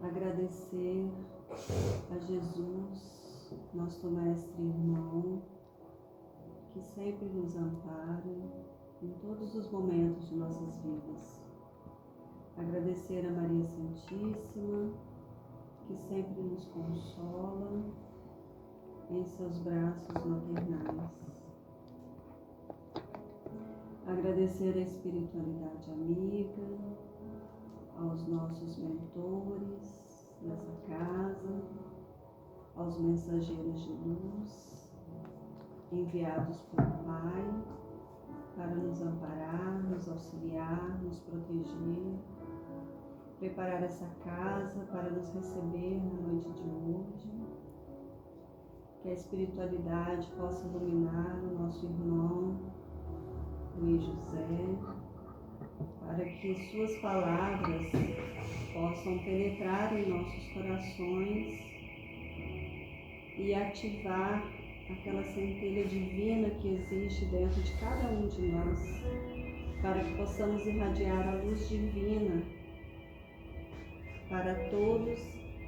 agradecer a Jesus, nosso mestre e irmão, que sempre nos ampara em todos os momentos de nossas vidas. Agradecer a Maria Santíssima, que sempre nos consola em seus braços maternais. Agradecer a espiritualidade amiga, aos nossos mentores nessa casa, aos mensageiros de luz, enviados pelo Pai para nos amparar, nos auxiliar, nos proteger, preparar essa casa para nos receber na noite de hoje. Que a espiritualidade possa iluminar o nosso irmão Luiz José, para que suas palavras possam penetrar em nossos corações e ativar aquela centelha divina que existe dentro de cada um de nós, para que possamos irradiar a luz divina para todos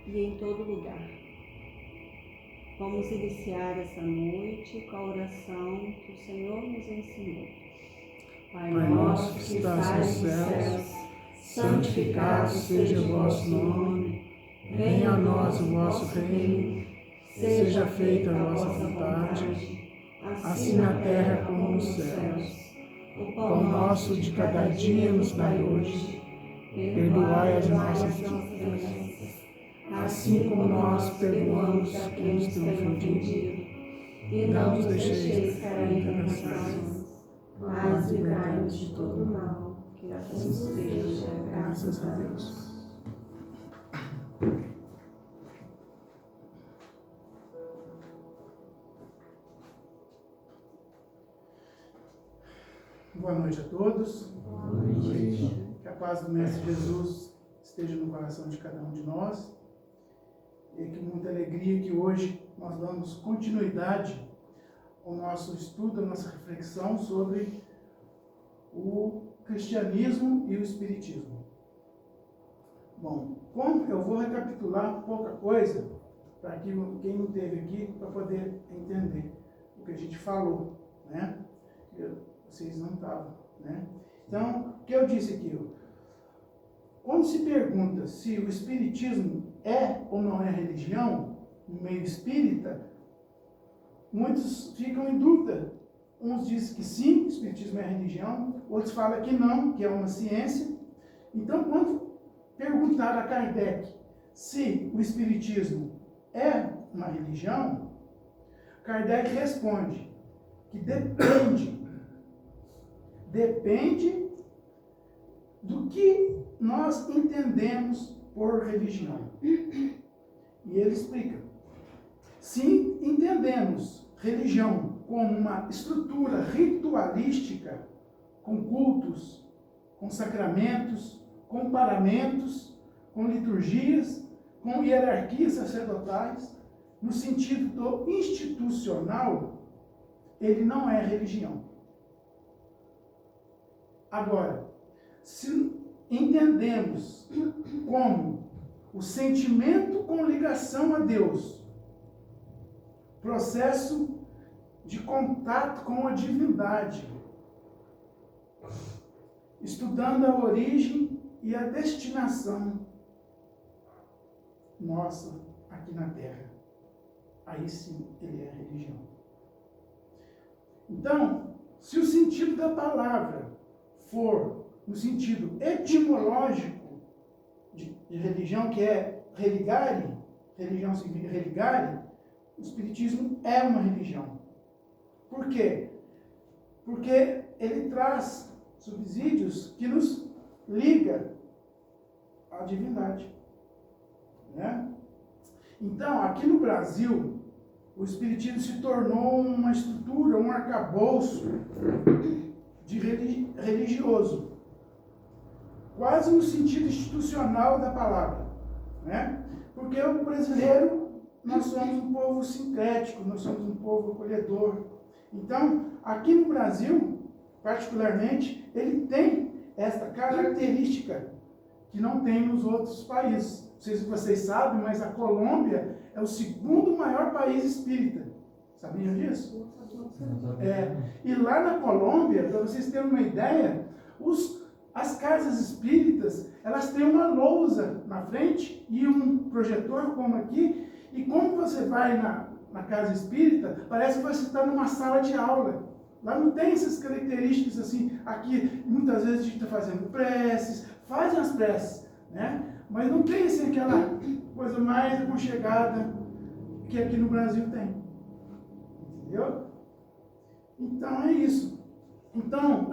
e em todo lugar. Vamos iniciar essa noite com a oração que o Senhor nos ensinou. Pai nosso que estás nos céus, santificado seja o vosso nome, venha a nós o vosso reino, seja feita a vossa vontade, assim na terra como nos céus. O pão nosso de cada dia nos dai hoje, perdoai as nossas ofensas, assim como nós perdoamos a quem nos tem ofendido, e não nos deixeis cair em tentações, mas livrai-nos de todo mal, que assim seja, graças a Deus. Boa noite a todos. Boa noite. Que a paz do Mestre Jesus esteja no coração de cada um de nós. E que muita alegria que hoje nós damos continuidade ao nosso estudo, à nossa reflexão sobre o cristianismo e o espiritismo. Bom, como eu vou recapitular pouca coisa para quem não esteve aqui para poder entender o que a gente falou, né? Vocês não estavam, né? Então, o que eu disse aqui? Quando se pergunta se o espiritismo é ou não é religião, no meio espírita, muitos ficam em dúvida. Uns dizem que sim, o espiritismo é religião, outros falam que não, que é uma ciência. Então, quando perguntar a Kardec se o espiritismo é uma religião, Kardec responde que depende do que nós entendemos por religião. E ele explica. Se entendemos religião como uma estrutura ritualística, com cultos, com sacramentos, com paramentos, com liturgias, com hierarquias sacerdotais, no sentido do institucional, ele não é religião. Agora, se entendemos como o sentimento com ligação a Deus, processo de contato com a divindade, estudando a origem e a destinação nossa aqui na Terra, aí sim ele é religião. Então, se o sentido da palavra for no sentido etimológico de religião, que é religare, religião significa religare, o espiritismo é uma religião. Por quê? Porque ele traz subsídios que nos liga à divindade, né? Então, aqui no Brasil, o espiritismo se tornou uma estrutura, um arcabouço de religioso, quase no sentido institucional da palavra, né? Porque o brasileiro, nós somos um povo sincrético, nós somos um povo acolhedor. Então, aqui no Brasil, particularmente, ele tem esta característica que não tem nos outros países. Não sei se vocês sabem, mas a Colômbia é o segundo maior país espírita. Sabiam disso? E lá na Colômbia, para vocês terem uma ideia, as casas espíritas, elas têm uma lousa na frente e um projetor como aqui, e quando você vai na casa espírita, parece que você está numa sala de aula. Lá não tem essas características assim. Aqui, muitas vezes a gente está fazendo preces, fazem as preces, né? Mas não tem assim aquela coisa mais aconchegada que aqui no Brasil tem. Entendeu? Então é isso. Então,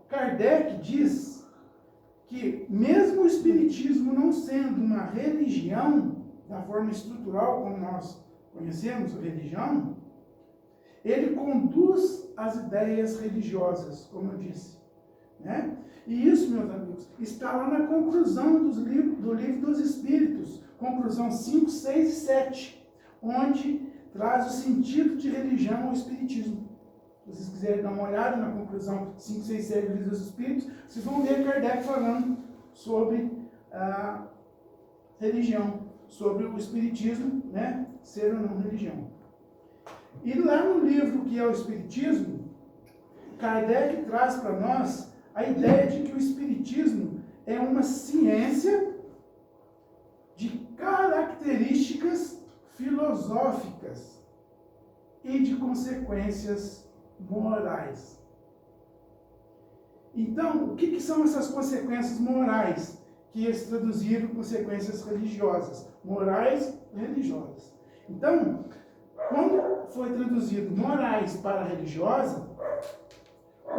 Kardec diz que mesmo o Espiritismo não sendo uma religião, da forma estrutural como nós conhecemos a religião, ele conduz as ideias religiosas, como eu disse. Né? E isso, meus amigos, está lá na conclusão do Livro dos Espíritos, conclusão 5, 6 e 7, onde traz o sentido de religião ao Espiritismo. Se vocês quiserem dar uma olhada na conclusão 5, 6 e 7 do Livro dos Espíritos, vocês vão ver Kardec falando sobre a religião, sobre o Espiritismo, né, ser ou não religião. E lá no livro que é o Espiritismo, Kardec traz para nós a ideia de que o Espiritismo é uma ciência de características filosóficas e de consequências morais. Então, o que são essas consequências morais? Que eles traduziram consequências religiosas. Morais e religiosas. Então, quando foi traduzido morais para religiosa,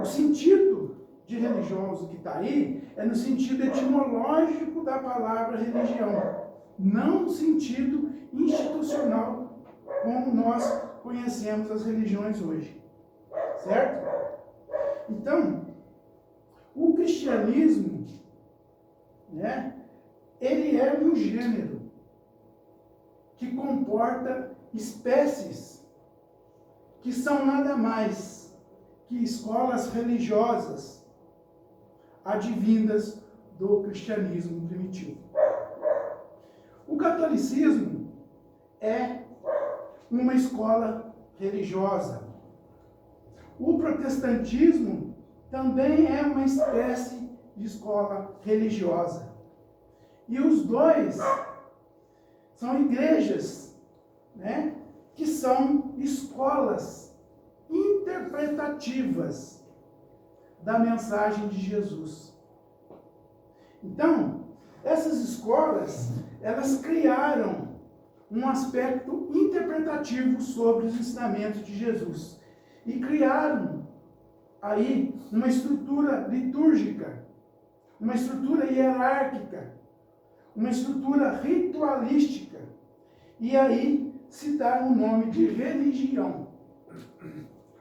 o sentido de religioso que está aí é no sentido etimológico da palavra religião, não no sentido institucional como nós conhecemos as religiões hoje. Certo? Então, o cristianismo, né, ele é um gênero que comporta espécies que são nada mais que escolas religiosas advindas do cristianismo primitivo. O catolicismo é uma escola religiosa. O protestantismo também é uma espécie de escola religiosa. E os dois são igrejas, né, que são escolas interpretativas da mensagem de Jesus. Então, essas escolas, elas criaram um aspecto interpretativo sobre os ensinamentos de Jesus. E criaram aí uma estrutura litúrgica, uma estrutura hierárquica, uma estrutura ritualística. E aí se dá o nome de religião,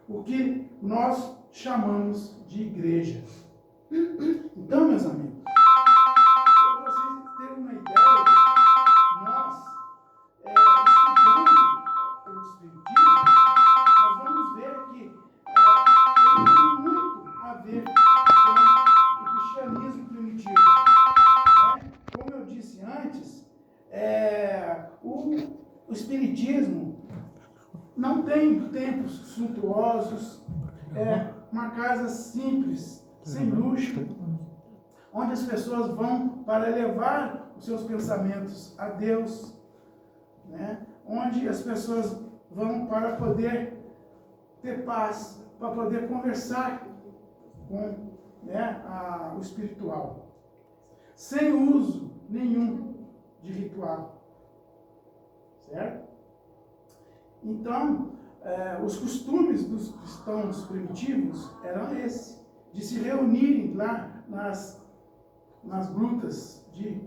o que nós chamamos de igreja. Então, meus amigos, para vocês terem uma ideia, nós, estudando o Espiritismo, nós vamos ver que ele tem muito a ver com o cristianismo primitivo. Né? Como eu disse antes, o Espiritismo não tem templos suntuosos, uma casa simples, sem luxo, onde as pessoas vão para elevar os seus pensamentos a Deus, né? Onde as pessoas vão para poder ter paz, para poder conversar com, né, o espiritual, sem uso nenhum de ritual. Certo? Então, os costumes dos cristãos primitivos eram esses, de se reunirem lá nas grutas de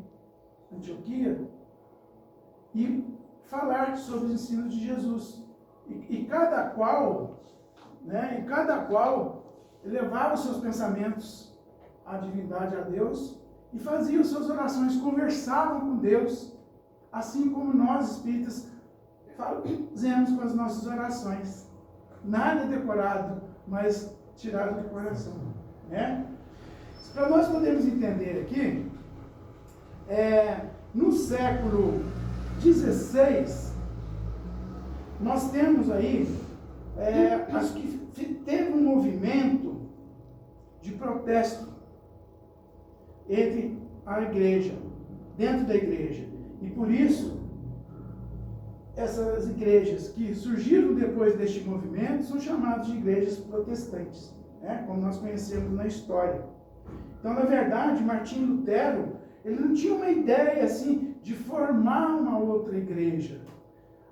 Antioquia e falar sobre os ensinos de Jesus. E cada qual, né, elevava os seus pensamentos à divindade, a Deus, e fazia suas orações, conversavam com Deus, assim como nós, espíritas, fazemos com as nossas orações. Nada decorado, mas tirado do coração. Né? Para nós podermos entender aqui, No século XVI, nós temos aí, acho que teve um movimento de protesto entre a igreja, dentro da igreja. E por isso, essas igrejas que surgiram depois deste movimento são chamadas de igrejas protestantes, né? Como nós conhecemos na história. Então, na verdade, Martinho Lutero, ele não tinha uma ideia assim de formar uma outra igreja,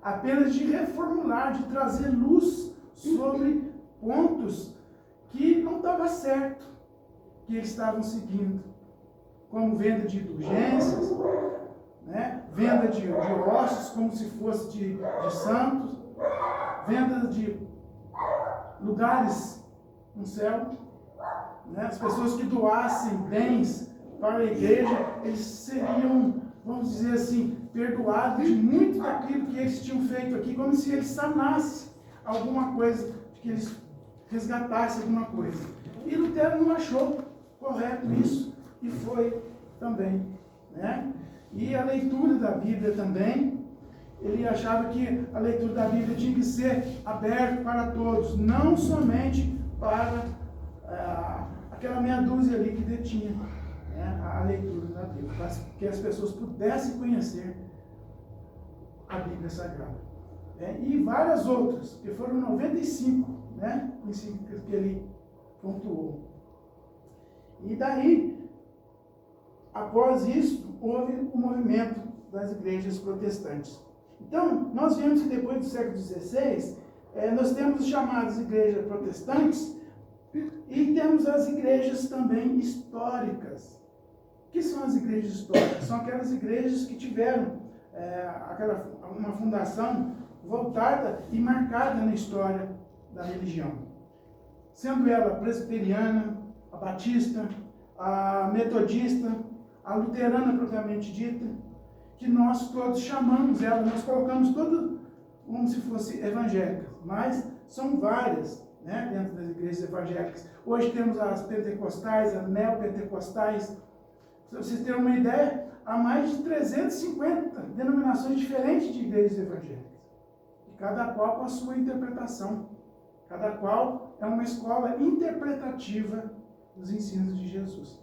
apenas de reformular, de trazer luz sobre pontos que não estava certo, que eles estavam seguindo, como venda de indulgências, né? Venda de ossos como se fosse de santos, venda de lugares no céu, né? As pessoas que doassem bens para a igreja, eles seriam, vamos dizer assim, perdoados de muito daquilo que eles tinham feito aqui, como se eles sanassem alguma coisa, que eles resgatassem alguma coisa. E Lutero não achou correto isso, e foi também, né? E a leitura da Bíblia também, ele achava que a leitura da Bíblia tinha que ser aberta para todos, não somente para aquela meia dúzia ali que detinha, né, a leitura da Bíblia, para que as pessoas pudessem conhecer a Bíblia Sagrada. E várias outras, que foram 95, né, princípios que ele pontuou. E daí, após isso, houve o movimento das igrejas protestantes. Então, nós vemos que depois do século XVI, nós temos as chamadas igrejas protestantes e temos as igrejas também históricas. O que são as igrejas históricas? São aquelas igrejas que tiveram uma fundação voltada e marcada na história da religião. Sendo ela presbiteriana, a batista, a metodista, a luterana propriamente dita, que nós todos chamamos ela, nós colocamos tudo como se fosse evangélica, mas são várias, né, dentro das igrejas evangélicas. Hoje temos as pentecostais, as neopentecostais. Para vocês terem uma ideia, há mais de 350 denominações diferentes de igrejas evangélicas, e cada qual com a sua interpretação, cada qual é uma escola interpretativa dos ensinos de Jesus,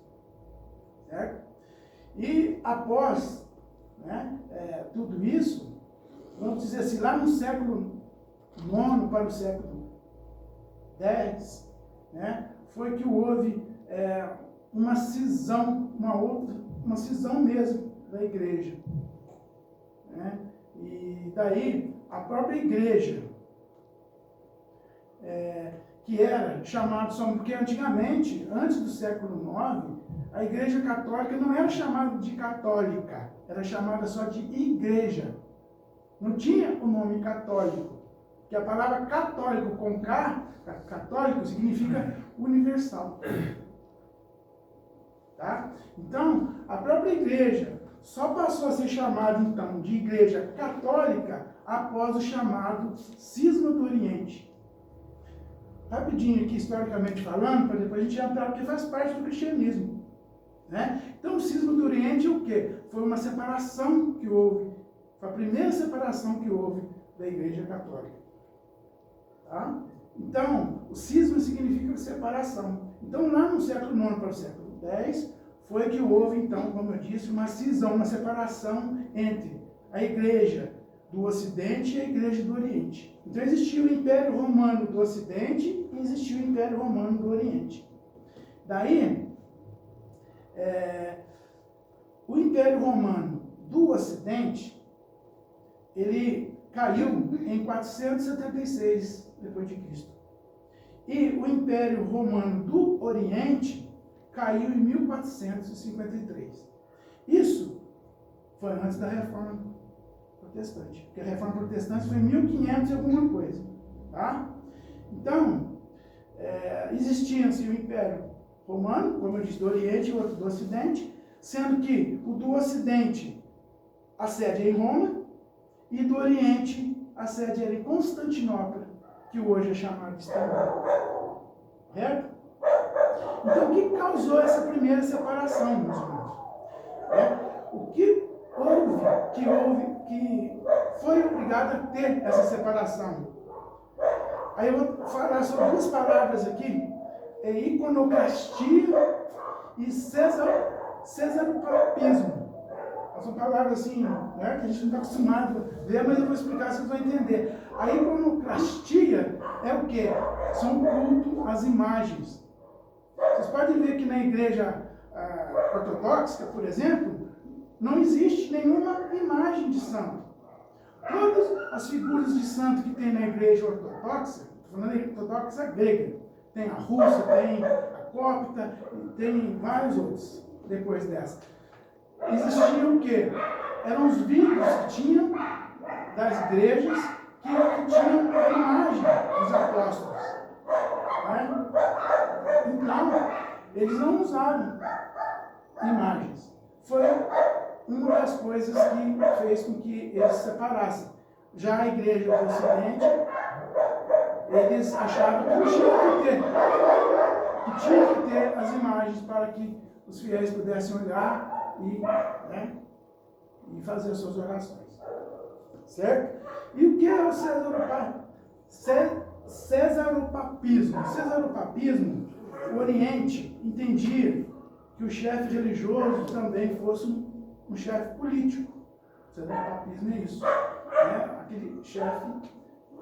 certo? E após, né, tudo isso, vamos dizer assim, lá no século IX para o século X, né, foi que houve uma cisão, uma cisão mesmo da igreja, né? E daí a própria igreja, que era chamada só, porque antigamente, antes do século IX, a igreja católica não era chamada de católica, era chamada só de igreja. Não tinha o nome católico, que a palavra católico com K, católico, significa universal. Tá? Então, a própria igreja só passou a ser chamada, então, de igreja católica após o chamado Cisma do Oriente. Rapidinho aqui, historicamente falando, para depois a gente entrar, porque faz parte do cristianismo, né? Então, o Cisma do Oriente é o quê? Foi uma separação que houve, foi a primeira separação que houve da igreja católica. Tá? Então, o cisma significa separação. Então, lá no século IX para o século X, foi que houve, então, como eu disse, uma cisão, uma separação entre a igreja do Ocidente e a igreja do Oriente. Então, existia o Império Romano do Ocidente e existia o Império Romano do Oriente. Daí, o Império Romano do Ocidente, ele caiu em 476 depois de Cristo. E o Império Romano do Oriente caiu em 1453. Isso foi antes da Reforma Protestante, porque a Reforma Protestante foi em 1500 e alguma coisa, tá? Então, existia-se o Império Romano, como eu disse, do Oriente e outro do Ocidente, sendo que o do Ocidente a sede é em Roma e do Oriente a sede era em Constantinopla, que hoje é chamado de Istambul. Correto? Então, o que causou essa primeira separação, meus irmãos? o que foi obrigado a ter essa separação. Aí eu vou falar sobre duas palavras aqui, iconoclastia e cesaropapismo. São palavras assim, né, que a gente não está acostumado a ver, mas eu vou explicar, vocês vão entender. A iconoclastia é o quê? São culto às imagens. Vocês podem ver que na igreja ortodoxa, por exemplo, não existe nenhuma imagem de santo. Todas as figuras de santo que tem na igreja ortodoxa, estou falando da ortodoxa grega, tem a russa, tem a cópita, tem vários outros depois dessa. Existiam o quê? Eram os vídeos que tinham das igrejas que tinham a imagem dos apóstolos. Né? Então, eles não usaram imagens. Foi uma das coisas que fez com que eles se separassem. Já a igreja do Ocidente, eles achavam que tinha que ter as imagens para que os fiéis pudessem olhar e fazer as suas orações. Certo? E o que é o cesaropapismo? Cesaropapismo, o Oriente entendia que o chefe religioso também fosse um chefe político. O cesaropapismo é isso. Aquele chefe,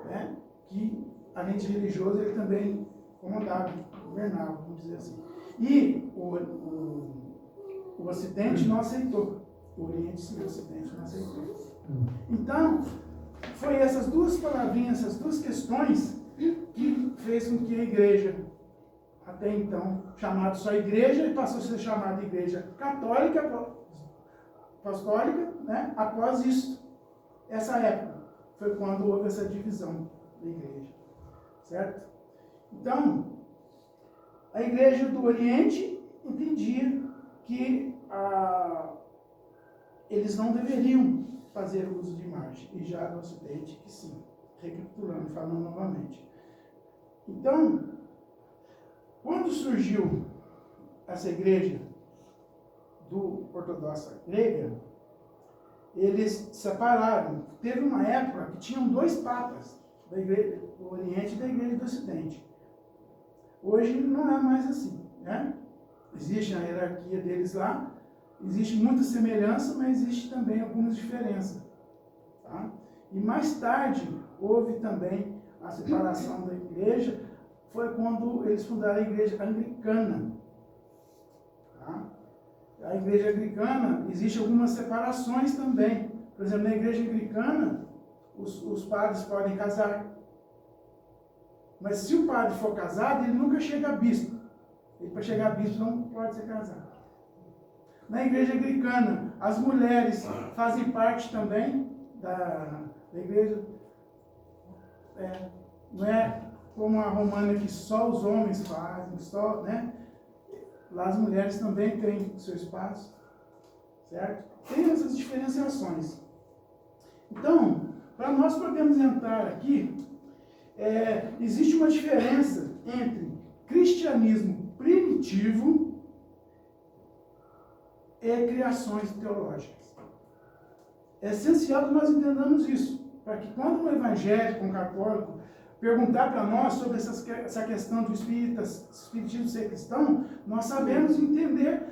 né, que, além de religioso, ele também comandava, governava, vamos dizer assim. E o Ocidente não aceitou. O Oriente sim, o Ocidente não aceitou. Então, foi essas duas palavrinhas, essas duas questões que fez com que a igreja, até então chamada só igreja, e passou a ser chamada igreja católica, apostólica, né? Após isso, essa época, foi quando houve essa divisão da igreja. Certo? Então, a igreja do Oriente entendia que eles não deveriam fazer uso de imagem, e já no Ocidente que sim, recapitulando, falando novamente. Então, quando surgiu essa igreja do ortodoxa grega, eles separaram. Teve uma época que tinham dois papas, da igreja do Oriente e da igreja do Ocidente. Hoje não é mais assim, né? Existe a hierarquia deles lá, existe muita semelhança, mas existe também algumas diferenças. Tá? E mais tarde, houve também a separação da igreja, foi quando eles fundaram a igreja anglicana. Tá? A igreja anglicana, existe algumas separações também. Por exemplo, na igreja anglicana, os padres podem casar. Mas se o padre for casado, ele nunca chega a bispo. Ele, para chegar a bispo, não pode ser casado. Na igreja anglicana, as mulheres fazem parte também da igreja. Não é como a romana que só os homens fazem, só, né? Lá as mulheres também têm seu espaço, certo? Tem essas diferenciações. Então, para nós podermos entrar aqui, existe uma diferença entre cristianismo primitivo e criações teológicas. É essencial que nós entendamos isso, para que quando um evangélico, um católico, perguntar para nós sobre essa questão do espiritismo ser cristão, nós sabemos entender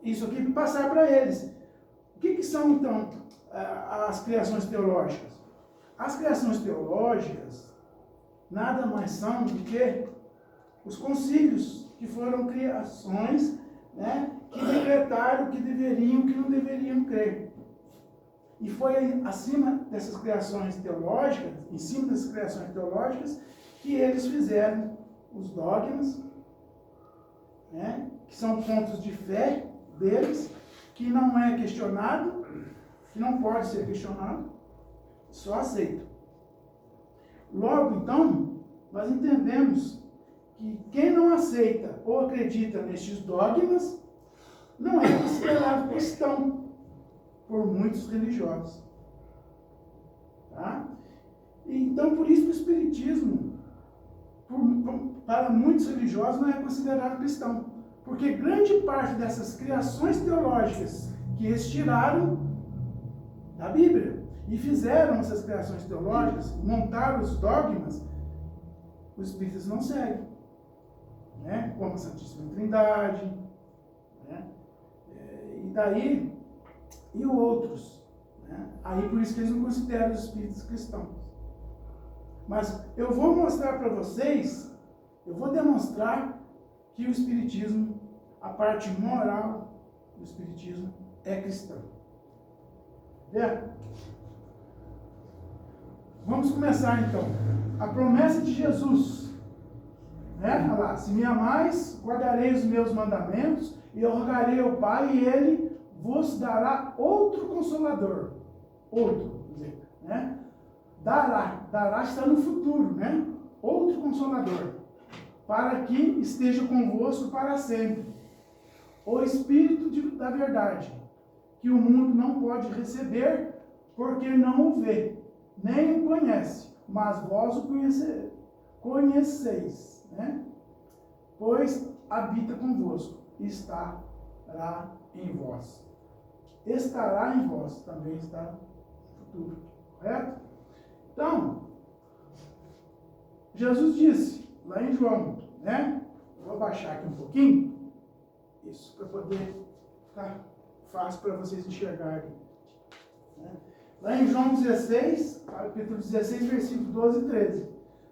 isso aqui e passar para eles. O que são, então, as criações teológicas? As criações teológicas nada mais são do que os concílios, que foram criações, né, que decretaram o que deveriam e o que não deveriam crer. E foi acima dessas criações teológicas, em cima dessas criações teológicas, que eles fizeram os dogmas, né, que são pontos de fé deles, que não é questionado, que não pode ser questionado, só aceito. Logo, então, nós entendemos que quem não aceita ou acredita nestes dogmas não é considerado cristão por muitos religiosos. Tá? Então, por isso o espiritismo, para muitos religiosos, não é considerado cristão. Porque grande parte dessas criações teológicas que eles tiraram da Bíblia e fizeram essas criações teológicas, montaram os dogmas, os espíritas não seguem, né? Como a Santíssima Trindade, né? E daí, e outros, né? Aí por isso que eles não consideram os espíritas cristãos. Mas eu vou mostrar para vocês, eu vou demonstrar que o espiritismo, a parte moral do espiritismo é cristã. Vamos começar então. A promessa de Jesus, né? Olha lá, se me amais, guardarei os meus mandamentos, e eu rogarei ao Pai, e Ele vos dará outro Consolador. Outro, quer dizer, né? Dará está no futuro, né? Outro Consolador, para que esteja convosco para sempre. O Espírito da verdade, que o mundo não pode receber, porque não o vê, nem o conhece, mas vós o conheceis, né? Pois habita convosco, estará em vós. Estará em vós, também está no futuro, correto? Então, Jesus disse, lá em João, né? Vou baixar aqui um pouquinho, isso, para poder ficar fácil para vocês enxergarem, né? Lá em João 16, capítulo 16, versículo 12 e 13,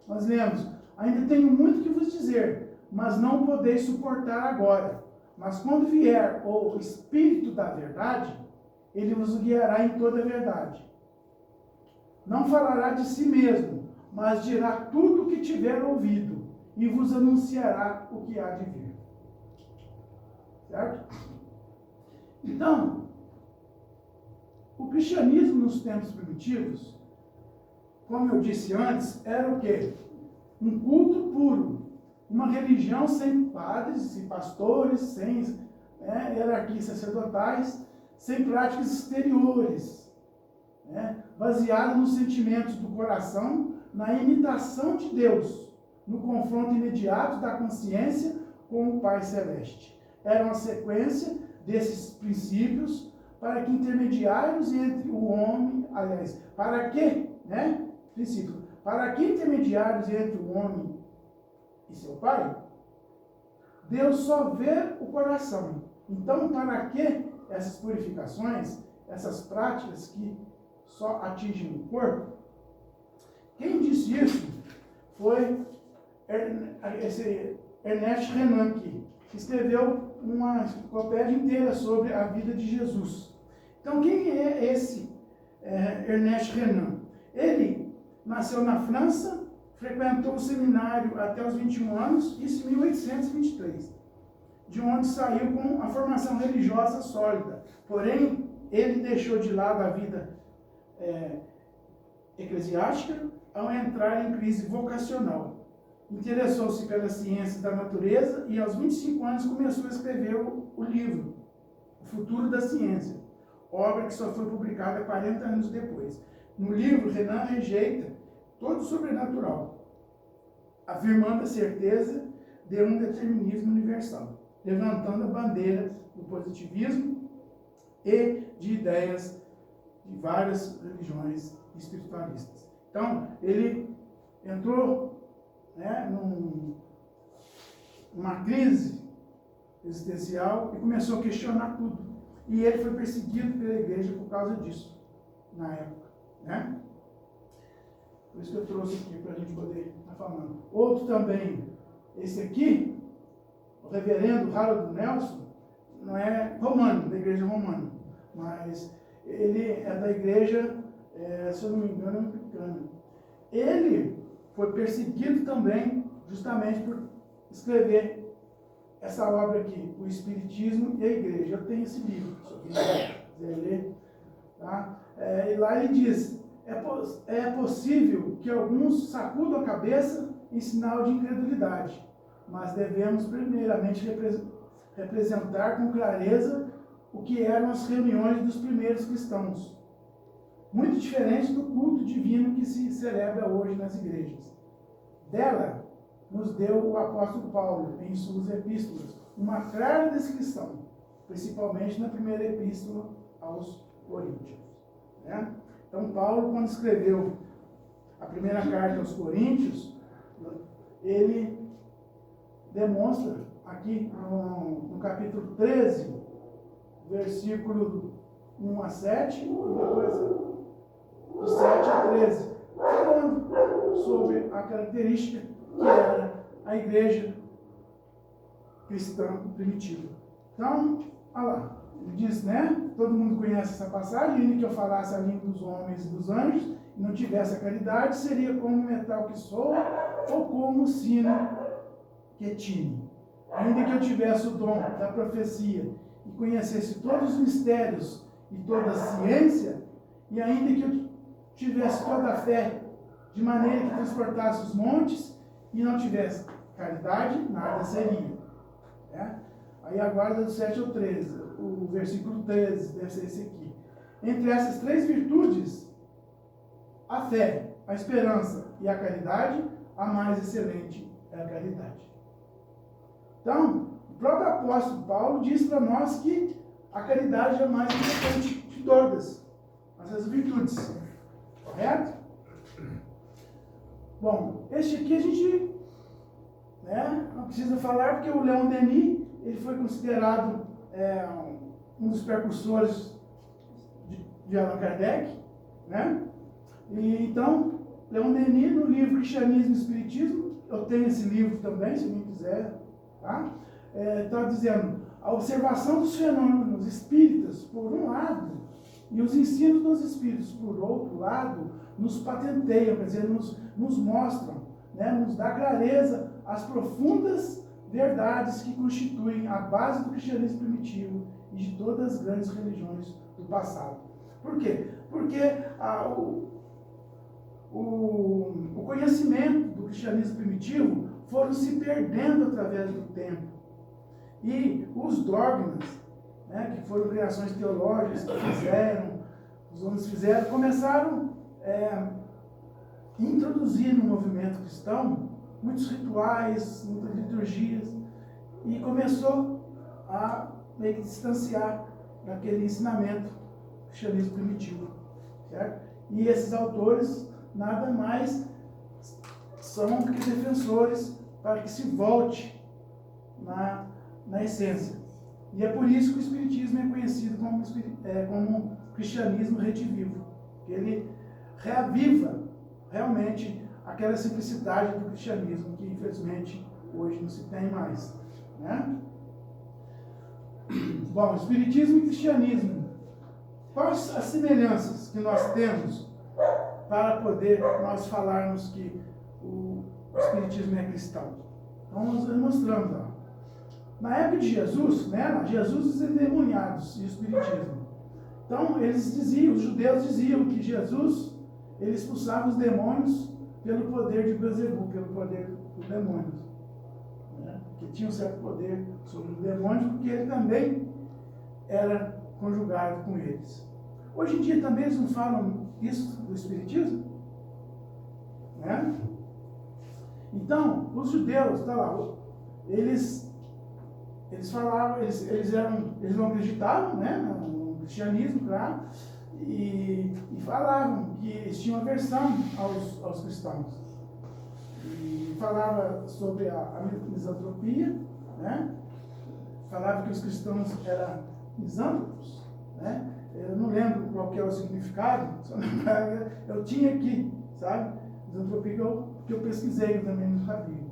nós lemos: ainda tenho muito que vos dizer, mas não podeis suportar agora. Mas quando vier o Espírito da verdade, ele vos guiará em toda a verdade. Não falará de si mesmo, mas dirá tudo o que tiver ouvido, e vos anunciará o que há de vir. Certo? Então, o cristianismo nos tempos primitivos, como eu disse antes, era o quê? Um culto puro, uma religião sem padres e pastores, sem hierarquias sacerdotais, sem práticas exteriores, né? Baseada nos sentimentos do coração, na imitação de Deus, no confronto imediato da consciência com o Pai Celeste. Era uma sequência desses princípios para que intermediários entre o homem, aliás, para que, né? Princípio, para que intermediários entre o homem e seu Pai? Deus só vê o coração. Então, para que essas purificações, essas práticas que só atingem o corpo? Quem disse isso foi esse Ernest Renan, que escreveu uma enciclopédia inteira sobre a vida de Jesus. Então, quem é esse Ernest Renan? Ele nasceu na França, frequentou o seminário até os 21 anos, isso em 1823, de onde saiu com a formação religiosa sólida. Porém, ele deixou de lado a vida eclesiástica ao entrar em crise vocacional. Interessou-se pela ciência da natureza e aos 25 anos começou a escrever o livro O Futuro da Ciência, obra que só foi publicada 40 anos depois. No livro, Renan rejeita todo o sobrenatural, afirmando a certeza de um determinismo universal, levantando a bandeira do positivismo e de ideias de várias religiões espiritualistas. Então, ele entrou, né, numa crise existencial e começou a questionar tudo. E ele foi perseguido pela igreja por causa disso, na época, né? Por isso que eu trouxe aqui para a gente poder estar falando. Outro também, esse aqui, o reverendo Harold Nelson, não é romano, da igreja romana, mas ele é da igreja, se eu não me engano, anglicana. Ele foi perseguido também, justamente por escrever essa obra aqui, O Espiritismo e a Igreja. Eu tenho esse livro, se alguém quiser ler. Tá? E lá ele diz: é possível que alguns sacudam a cabeça em sinal de incredulidade, mas devemos primeiramente representar com clareza o que eram as reuniões dos primeiros cristãos, muito diferente do culto divino que se celebra hoje nas igrejas. Dela nos deu o apóstolo Paulo, em suas epístolas, uma clara descrição, principalmente na primeira epístola aos Coríntios. Né? Então, Paulo, quando escreveu a primeira carta aos Coríntios, ele demonstra aqui no capítulo 13, versículo 1 a 7, e depois de 7 a 13, falando sobre a característica que era a igreja cristã primitiva. Então, olha lá, ele diz, né? Todo mundo conhece essa passagem, ainda que eu falasse a língua dos homens e dos anjos, e não tivesse a caridade, seria como um metal que soa, ou como um sino que tine. Ainda que eu tivesse o dom da profecia, e conhecesse todos os mistérios e toda a ciência, e ainda que eu tivesse toda a fé, de maneira que transportasse os montes, e não tivesse caridade, nada seria. Né? Aí agora do 7 ao 13, o versículo 13 deve ser esse aqui. Entre essas três virtudes, a fé, a esperança e a caridade, a mais excelente é a caridade. Então, o próprio apóstolo Paulo diz para nós que a caridade é a mais importante de todas essas virtudes. Correto? Bom, este aqui a gente, né, não precisa falar, porque o Leon Denis ele foi considerado um dos precursores de Allan Kardec, né? E então, Leon Denis, no livro Cristianismo e Espiritismo, eu tenho esse livro também, se alguém quiser, tá? Está dizendo, a observação dos fenômenos espíritas, por um lado, e os ensinos dos espíritos, por outro lado, nos patenteiam, quer dizer, nos mostram, né, nos dá clareza às profundas verdades que constituem a base do cristianismo primitivo e de todas as grandes religiões do passado. Por quê? Porque o conhecimento do cristianismo primitivo foram se perdendo através do tempo. E os dogmas, né, que foram criações teológicas que os homens fizeram, começaram a introduzir no movimento cristão muitos rituais, muitas liturgias, e começou a meio que distanciar daquele ensinamento do cristianismo primitivo. Certo? E esses autores nada mais são que defensores para que se volte na essência. E é por isso que o Espiritismo é conhecido como cristianismo redivivo. Ele reaviva realmente aquela simplicidade do cristianismo que, infelizmente, hoje não se tem mais. Né? Bom, Espiritismo e cristianismo. Quais as semelhanças que nós temos para poder nós falarmos que o Espiritismo é cristão? Então, nós mostramos lá. Na época de Jesus, né, Jesus os endemoniados e o Espiritismo. Então, eles diziam, os judeus diziam que Jesus, ele expulsava os demônios pelo poder de Beelzebub, pelo poder dos demônios. Né? Que tinha um certo poder sobre os demônios, porque ele também era conjugado com eles. Hoje em dia também eles não falam isso do Espiritismo? Né? Então, os judeus, tá lá, eles falavam, eles não acreditavam, né, no cristianismo, claro, e falavam que eles tinham aversão aos cristãos. E falava sobre a misantropia, né? Falava que os cristãos eram misântropos, né? Eu não lembro qual que é o significado, só eu tinha aqui, sabe? Misantropia que eu pesquisei, eu também não sabia.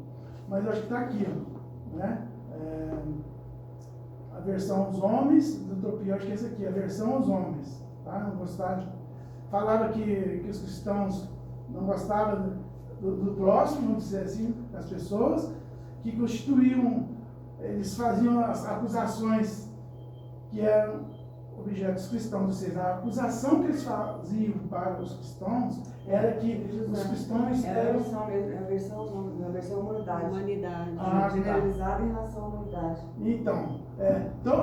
Mas eu acho que está aqui, ó, né? A versão aos homens, misantropia, eu acho que é esse aqui, a versão aos homens, tá? Não gostava, falava que os cristãos não gostavam do próximo, vamos dizer assim, das pessoas, que constituíam, eles faziam as acusações que eram objetos cristãos, ou seja, a acusação que eles faziam para os cristãos era que os cristãos eram... a versão humanidade. Generalizada em relação à humanidade. Então,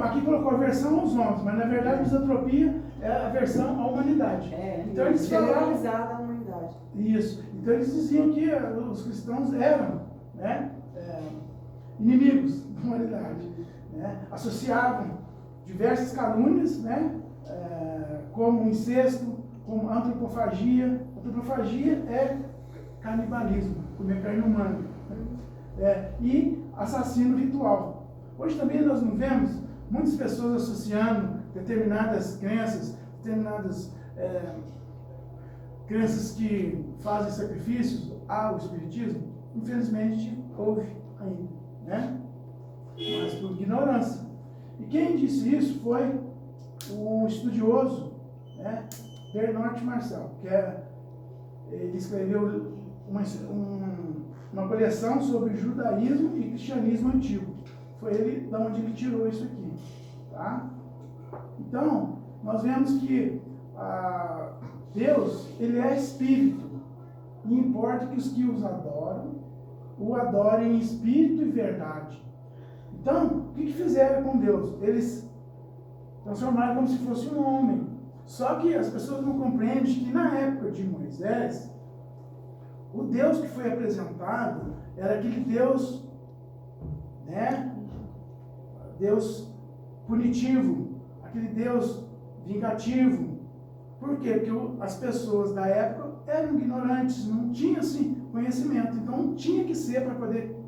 aqui colocou a versão aos homens, mas na verdade a misantropia é a versão à humanidade. Então eles generalizada à humanidade. Isso. Então eles diziam que os cristãos eram, né, inimigos da humanidade. Né? Associavam diversas calúnias, né? Como incesto, como antropofagia. Antropofagia é canibalismo, comer carne humana. E assassino ritual. Hoje também nós não vemos muitas pessoas associando determinadas crenças, determinadas crenças que fazem sacrifícios ao espiritismo. Infelizmente houve ainda, né? Mas por ignorância. E quem disse isso foi um estudioso, né? Bernard Marcel, ele escreveu uma coleção sobre judaísmo e cristianismo antigo. Foi ele da onde ele tirou isso aqui, tá? Então, nós vemos que Deus, ele é espírito, e importa que os que os adoram, o adorem em espírito e verdade. Então, o que fizeram com Deus? Eles transformaram como se fosse um homem. Só que as pessoas não compreendem que na época de Moisés, o Deus que foi apresentado era aquele Deus, né? Deus punitivo, aquele Deus vingativo. Por quê? Porque as pessoas da época eram ignorantes, não tinham assim, conhecimento. Então tinha que ser, para poder,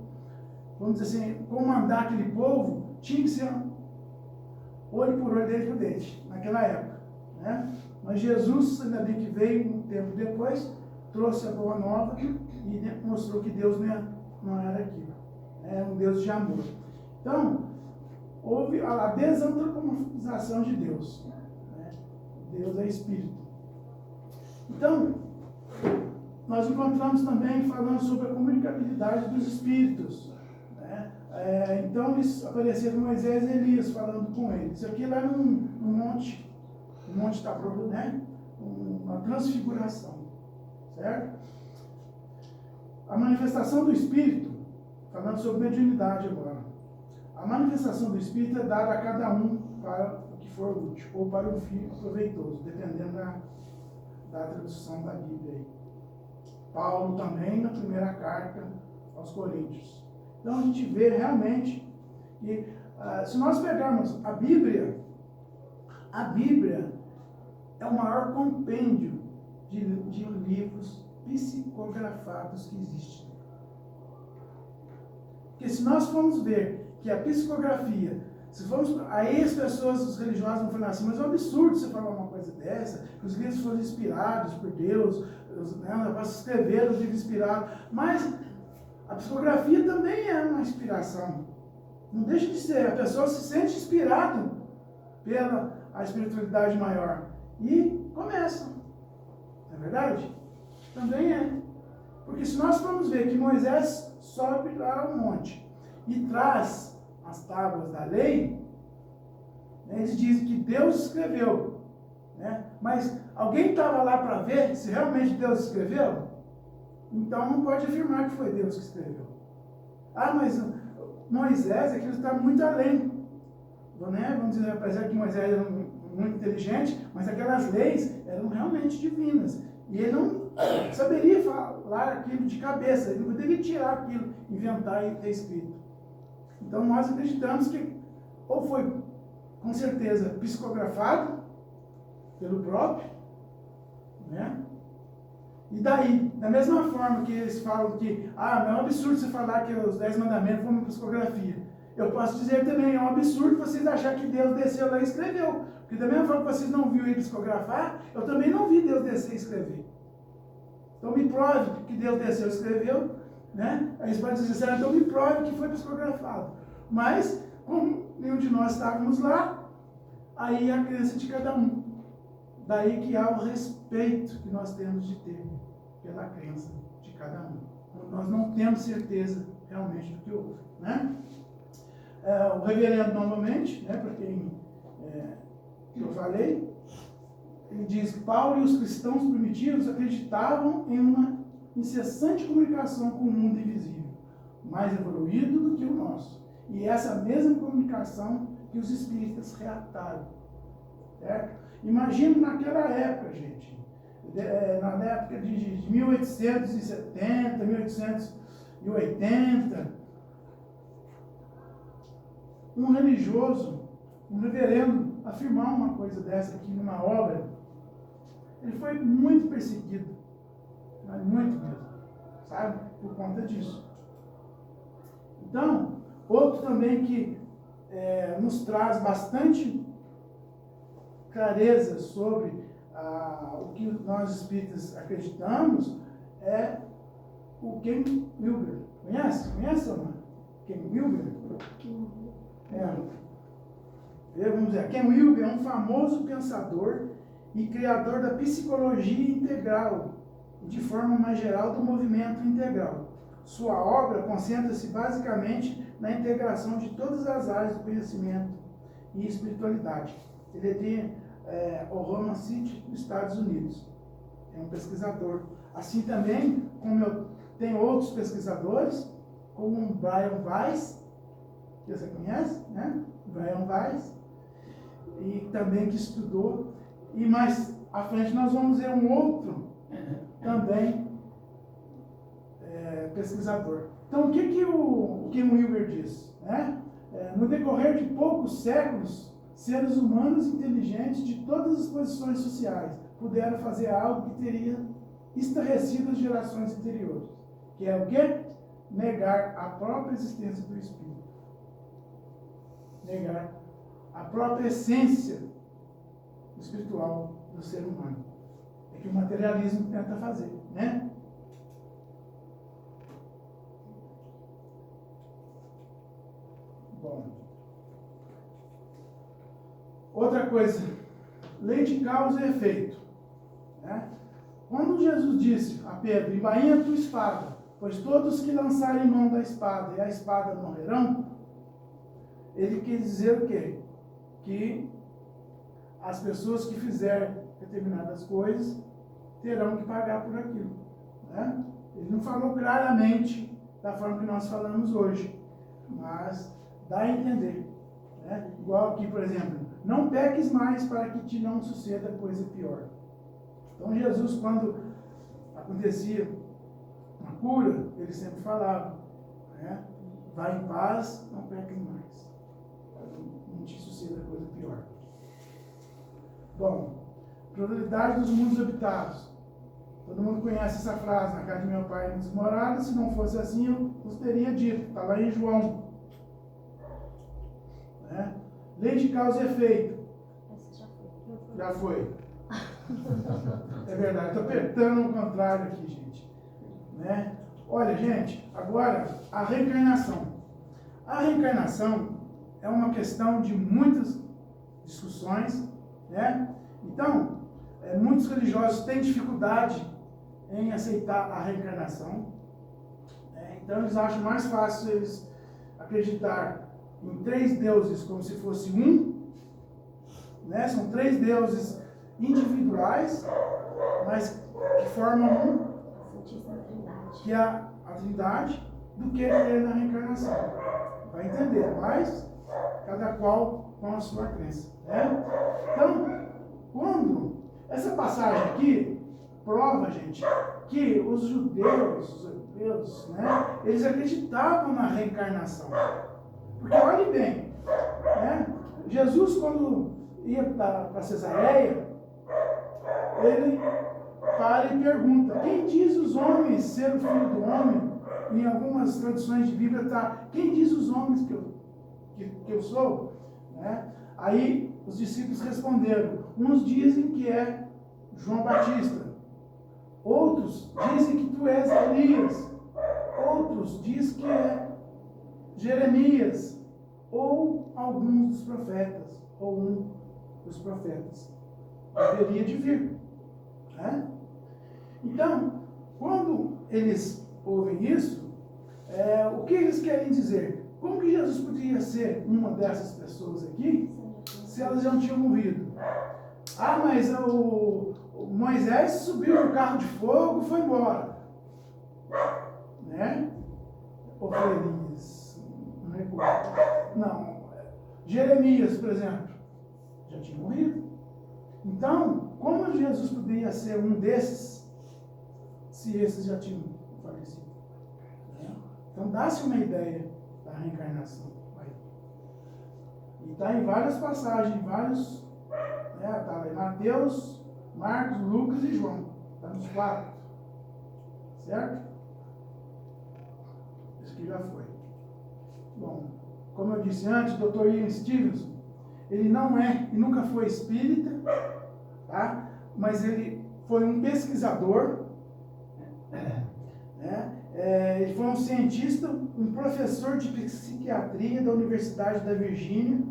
vamos dizer assim, comandar aquele povo, tinha que ser olho por olho, dente por dente, naquela época, né? Mas Jesus, ainda bem que veio um tempo depois, trouxe a boa nova e mostrou que Deus não era aquilo. Era um Deus de amor. Então, houve a desantropomorfização de Deus. Né? Deus é espírito. Então, nós encontramos também falando sobre a comunicabilidade dos espíritos. Né? Então, eles apareceram Moisés e Elias falando com ele. Isso aqui lá no monte, o monte Tabor, né? Uma transfiguração. Certo? A manifestação do Espírito, falando sobre mediunidade agora, a manifestação do Espírito é dada a cada um para o que for útil, ou para o fim proveitoso, dependendo da tradução da Bíblia. Aí. Paulo também, na primeira carta aos Coríntios. Então a gente vê realmente que, se nós pegarmos a Bíblia é o maior compêndio de livros psicografados que existem. Porque se nós formos ver que a psicografia, se formos, aí as pessoas, os religiosos vão falar assim, mas é um absurdo você falar uma coisa dessa, que os livros foram inspirados por Deus, escreveram os livros inspirados, mas a psicografia também é uma inspiração. Não deixa de ser, a pessoa se sente inspirada pela a espiritualidade maior e começa. Não é verdade? Também é. Porque se nós formos ver que Moisés sobe lá ao monte e traz as tábuas da lei, né, eles dizem que Deus escreveu. Né? Mas alguém estava lá para ver se realmente Deus escreveu? Então não pode afirmar que foi Deus que escreveu. Ah, mas Moisés, aquilo está muito além. Né? Vamos dizer, apesar que Moisés era muito inteligente, mas aquelas leis eram realmente divinas. E ele não saberia falar aquilo de cabeça, ele não poderia tirar aquilo, inventar e ter escrito. Então nós acreditamos que ou foi, com certeza, psicografado pelo próprio, né? E daí, da mesma forma que eles falam que não é um absurdo você falar que os 10 mandamentos foram uma psicografia. Eu posso dizer também, é um absurdo vocês acharem que Deus desceu lá e escreveu. Porque da mesma forma que vocês não viram ele psicografar, eu também não vi Deus descer e escrever. Então me prove que Deus desceu e escreveu, né? Aí você pode dizer, então me prove que foi psicografado. Mas, como nenhum de nós estávamos lá, aí é a crença de cada um. Daí que há o respeito que nós temos de ter pela crença de cada um. Nós não temos certeza realmente do que houve, né? O reverendo, novamente, né, para quem eu falei, ele diz que Paulo e os cristãos primitivos acreditavam em uma incessante comunicação com o mundo invisível, mais evoluído do que o nosso. E essa mesma comunicação que os espíritas relataram. Certo? Imagina naquela época, gente, na época de 1870, 1880, um religioso um reverendo afirmar uma coisa dessa aqui numa obra. Ele foi muito perseguido, mas muito mesmo, sabe? Por conta disso. Então, outro também que nos traz bastante clareza sobre o que nós espíritas acreditamos é o Ken Wilber. Conhece? Conhece, Ana? Ken Wilber? Vamos dizer, Ken Wilber é um famoso pensador e criador da psicologia integral e, de forma mais geral, do movimento integral. Sua obra concentra-se basicamente na integração de todas as áreas do conhecimento e espiritualidade. Ele é de Oklahoma City, nos Estados Unidos. É um pesquisador. Assim também, como eu tenho outros pesquisadores, como o Brian Weiss, que você conhece, né? Brian Weiss, e também que estudou. E mais à frente nós vamos ver um outro também pesquisador. Então, o que o Ken Wilber diz? Né? No decorrer de poucos séculos, seres humanos inteligentes de todas as posições sociais puderam fazer algo que teria estarrecido as gerações anteriores, que é o quê? Negar a própria existência do espírito. Negar a própria essência espiritual do ser humano. É que o materialismo tenta fazer, né? Bom. Outra coisa, lei de causa e efeito. Né? Quando Jesus disse a Pedro, embainha a tua espada, pois todos que lançarem mão da espada e a espada morrerão, ele quer dizer o quê? Que as pessoas que fizerem determinadas coisas terão que pagar por aquilo. Né? Ele não falou claramente da forma que nós falamos hoje, mas dá a entender. Né? Igual aqui, por exemplo, não peques mais para que te não suceda coisa pior. Então Jesus, quando acontecia uma cura, ele sempre falava, né? Vai em paz, não peques mais, para que não te suceda coisa pior. Bom, pluralidade dos mundos habitados. Todo mundo conhece essa frase, na casa de meu pai muitas moradas, se não fosse assim eu os teria dito, está lá em João. Né? Lei de causa e efeito. Já foi. É verdade, estou apertando o contrário aqui, gente. Né? Olha, gente, agora a reencarnação. A reencarnação é uma questão de muitas discussões, né? Então, muitos religiosos têm dificuldade em aceitar a reencarnação. Então, eles acham mais fácil eles acreditar em 3 deuses como se fosse um, né? São 3 deuses individuais, mas que formam um, que é a Trindade, do que crer na reencarnação. Vai entender, mas cada qual com a sua crença. Né? Então, quando essa passagem aqui prova, gente, que os judeus, os europeus, né, eles acreditavam na reencarnação. Porque olhe bem, né, Jesus, quando ia para Cesareia, ele para e pergunta: quem diz os homens ser o filho do homem? Em algumas traduções de Bíblia está: quem diz os homens que eu sou? Né? Aí os discípulos responderam: uns dizem que é João Batista, outros dizem que tu és Elias, outros dizem que é Jeremias, ou alguns dos profetas, ou um dos profetas. Deveria de vir. Né? Então, quando eles ouvem isso, o que eles querem dizer? Como que Jesus poderia ser uma dessas pessoas aqui, se elas já não tinham morrido? Ah, mas o Moisés subiu no carro de fogo e foi embora. Né? Ou foi Elias? Não recordo. Não. Jeremias, por exemplo, já tinha morrido. Então, como Jesus poderia ser um desses, se esses já tinham falecido? Né? Então, dá-se uma ideia da reencarnação. E está em várias passagens, vários, tá em Mateus, Marcos, Lucas e João. Está nos 4. Certo? Isso aqui já foi. Bom, como eu disse antes, o Dr. Ian Stevenson, ele não é e nunca foi espírita, tá? Mas ele foi um pesquisador, né? Ele foi um cientista, um professor de psiquiatria da Universidade da Virgínia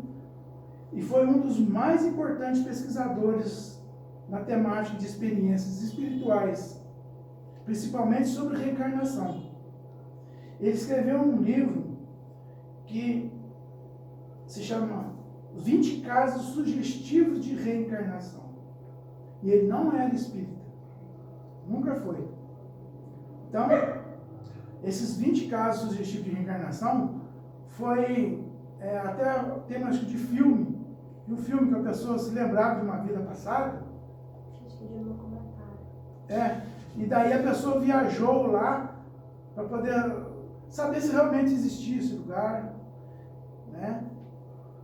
e foi um dos mais importantes pesquisadores na temática de experiências espirituais, principalmente sobre reencarnação. Ele escreveu um livro que se chama 20 casos sugestivos de reencarnação. E ele não era espírita. Nunca foi. Então, esses 20 casos sugestivos de reencarnação foi até tema de filme. E um filme que a pessoa se lembrava de uma vida passada. E daí a pessoa viajou lá para poder saber se realmente existia esse lugar, né?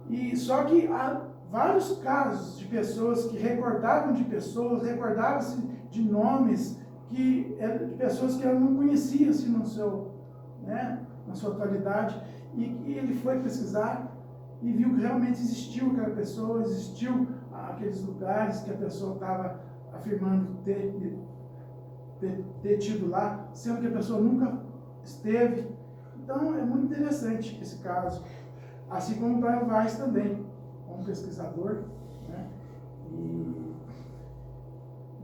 E só que há vários casos de pessoas que recordavam de pessoas, recordavam-se de nomes que eram de pessoas que ela não conhecia assim, no seu, né, na sua atualidade, e ele foi pesquisar e viu que realmente existiu aquela pessoa, existiu aqueles lugares que a pessoa estava afirmando ter tido lá, sendo que a pessoa nunca esteve. Então é muito interessante esse caso, assim como o Brian Weiss também, um pesquisador, né? E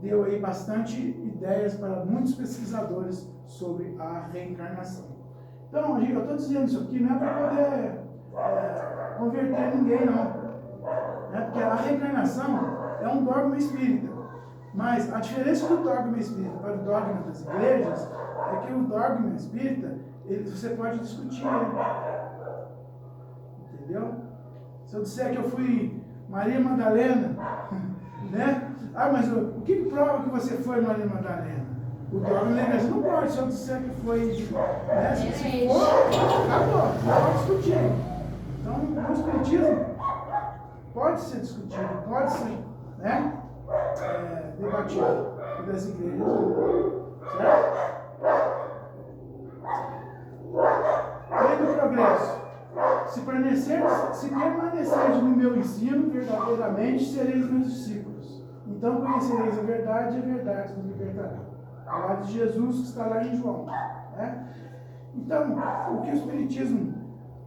deu aí bastante ideias para muitos pesquisadores sobre a reencarnação. Então, eu estou dizendo isso aqui não é para poder converter ninguém, não, né? Porque a reencarnação é um dogma espírita. Mas a diferença do dogma espírita para o dogma das igrejas é que o dogma espírita, você pode discutir ele. Entendeu? Se eu disser que eu fui Maria Madalena, né? Mas o que prova que você foi Maria Madalena? O dogma da igreja não pode. Se eu disser que foi, né? Se for, acabou, não pode discutir. Então, o espiritismo pode ser discutido, pode ser, né? Debatido das igrejas, certo? Lei do progresso. Se permanecerdes no meu ensino, verdadeiramente sereis meus discípulos. Então conhecereis a verdade e a verdade vos libertará. Falar de Jesus que está lá em João, né? Então, o que o Espiritismo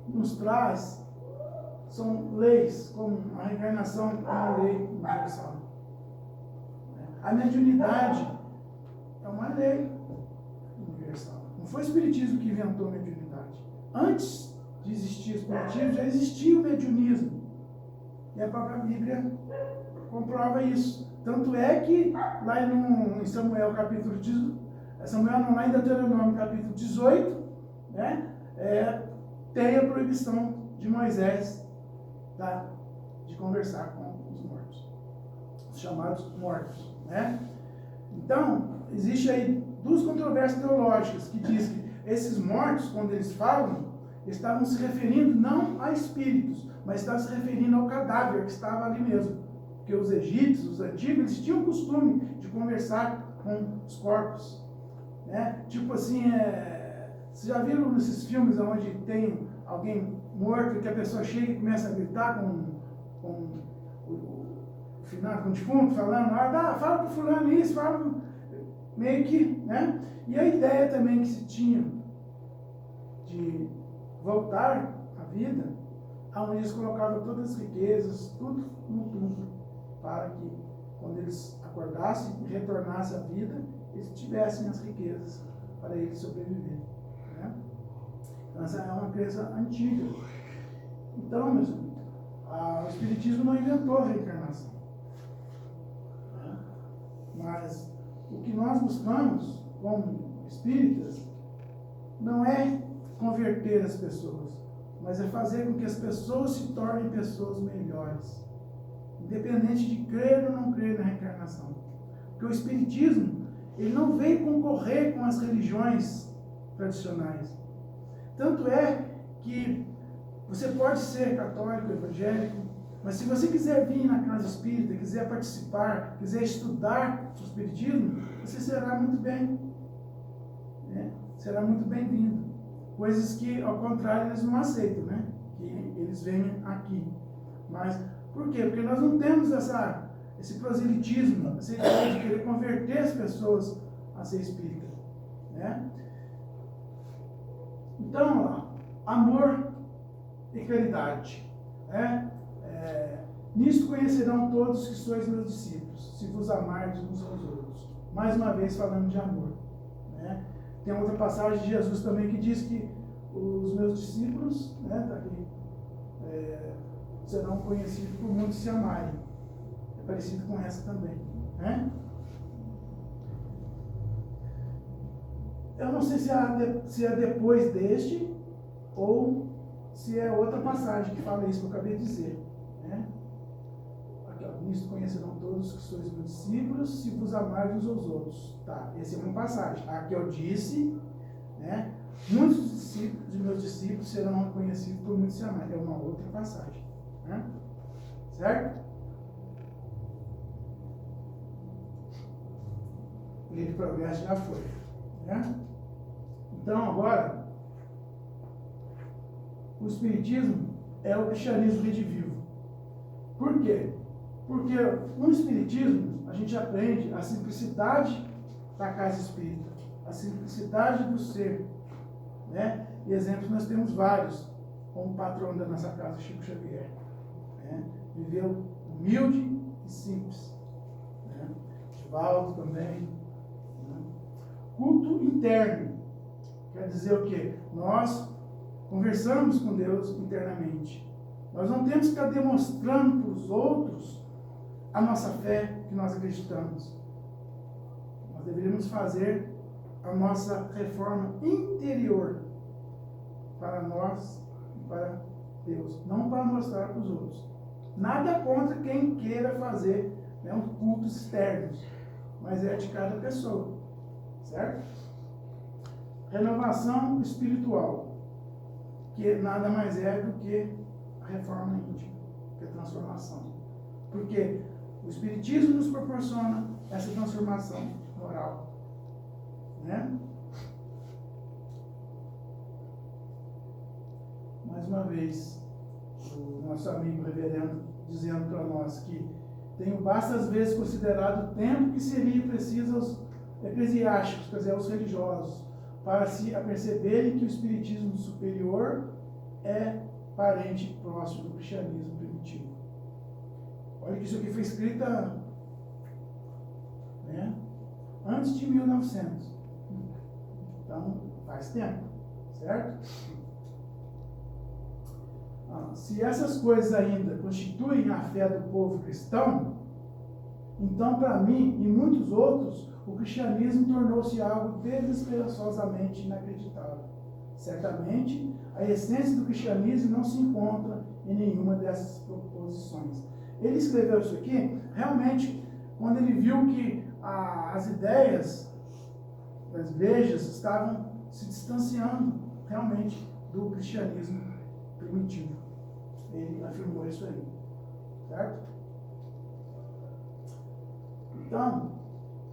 nos traz são leis, como a reencarnação é uma lei universal. A mediunidade é uma lei universal. Não foi o Espiritismo que inventou a mediunidade. Antes de existir o Espiritismo, já existia o mediunismo. E a própria Bíblia comprova isso. Tanto é que lá em Samuel capítulo 18, lá em Deuteronômio capítulo 18, né, tem a proibição de Moisés de conversar com os mortos, os chamados mortos. Né? Então, existe aí duas controvérsias teológicas que dizem que esses mortos, quando eles falam, estavam se referindo não a espíritos, mas estavam se referindo ao cadáver que estava ali mesmo. Porque os egípcios, os antigos, eles tinham o costume de conversar com os corpos. Né? Tipo assim, vocês já viram nesses filmes onde tem alguém morto, que a pessoa chega e começa a gritar com o defunto, falando, fala pro fulano isso, fala meio que, né? E a ideia também que se tinha de voltar à vida, onde eles colocavam todas as riquezas, tudo no túmulo, para que quando eles acordassem e retornassem à vida, eles tivessem as riquezas para eles sobreviverem. Né? Então essa é uma crença antiga. Então, meus amigos, o Espiritismo não inventou a reencarnação. Mas o que nós buscamos como espíritas não é converter as pessoas, mas é fazer com que as pessoas se tornem pessoas melhores, independente de crer ou não crer na reencarnação. Porque o Espiritismo, ele não veio concorrer com as religiões tradicionais. Tanto é que Você pode ser católico, evangélico, mas se você quiser vir na casa espírita, quiser participar, quiser estudar o espiritismo, você será muito bem, né? Será muito bem-vindo. Coisas que, ao contrário, eles não aceitam, né? Que eles venham aqui. Mas, por quê? Porque nós não temos esse proselitismo, essa ideia de querer converter as pessoas a ser espírita, né? Então, amor e caridade, né? Nisto conhecerão todos que sois meus discípulos, se vos amardes uns aos outros. Mais uma vez falando de amor, né? Tem outra passagem de Jesus também que diz que os meus discípulos, né, tá aqui, serão conhecidos por muitos se amarem. É parecido com essa também, né? Eu não sei se é depois deste ou se é outra passagem que fala isso que eu acabei de dizer, né? Aqui, ó, nisto conhecerão todos que sois meus discípulos, se vos amardes uns aos outros. Tá, essa é uma passagem. Aqui eu disse, né? Muitos de meus discípulos serão conhecidos por muitos se amarem. É uma outra passagem, né? Certo? O livro de progresso já foi, né? Então, agora, o espiritismo é o cristianismo redivivo. Por quê? Porque no espiritismo a gente aprende a simplicidade da casa espírita, a simplicidade do ser, né? E exemplos nós temos vários, como o patrono da nossa casa, Chico Xavier, né? Viveu humilde e simples, né? Divaldo também, né? Culto interno, quer dizer o quê? Nós conversamos com Deus internamente. Nós não temos que ficar demonstrando para os outros a nossa fé que nós acreditamos. Nós deveríamos fazer a nossa reforma interior para nós e para Deus, não para mostrar para os outros. Nada contra quem queira fazer, né, um cultos externos, mas é de cada pessoa, certo? Renovação espiritual, que nada mais é do que a reforma íntima, que é a transformação. Porque o espiritismo nos proporciona essa transformação moral, né? Mais uma vez, o nosso amigo reverendo dizendo para nós que tenho bastas vezes considerado o tempo que seria preciso aos eclesiásticos, quer dizer, aos religiosos, para se aperceberem que o espiritismo superior é parente próximo do cristianismo primitivo. Olha que isso aqui foi escrito, né, antes de 1900. Então, faz tempo, certo? Se essas coisas ainda constituem a fé do povo cristão, então, para mim e muitos outros, o cristianismo tornou-se algo desesperançosamente inacreditável. Certamente, a essência do cristianismo não se encontra em nenhuma dessas proposições. Ele escreveu isso aqui, realmente, quando ele viu que as ideias das igrejas estavam se distanciando realmente do cristianismo primitivo. Ele afirmou isso aí, certo? Então,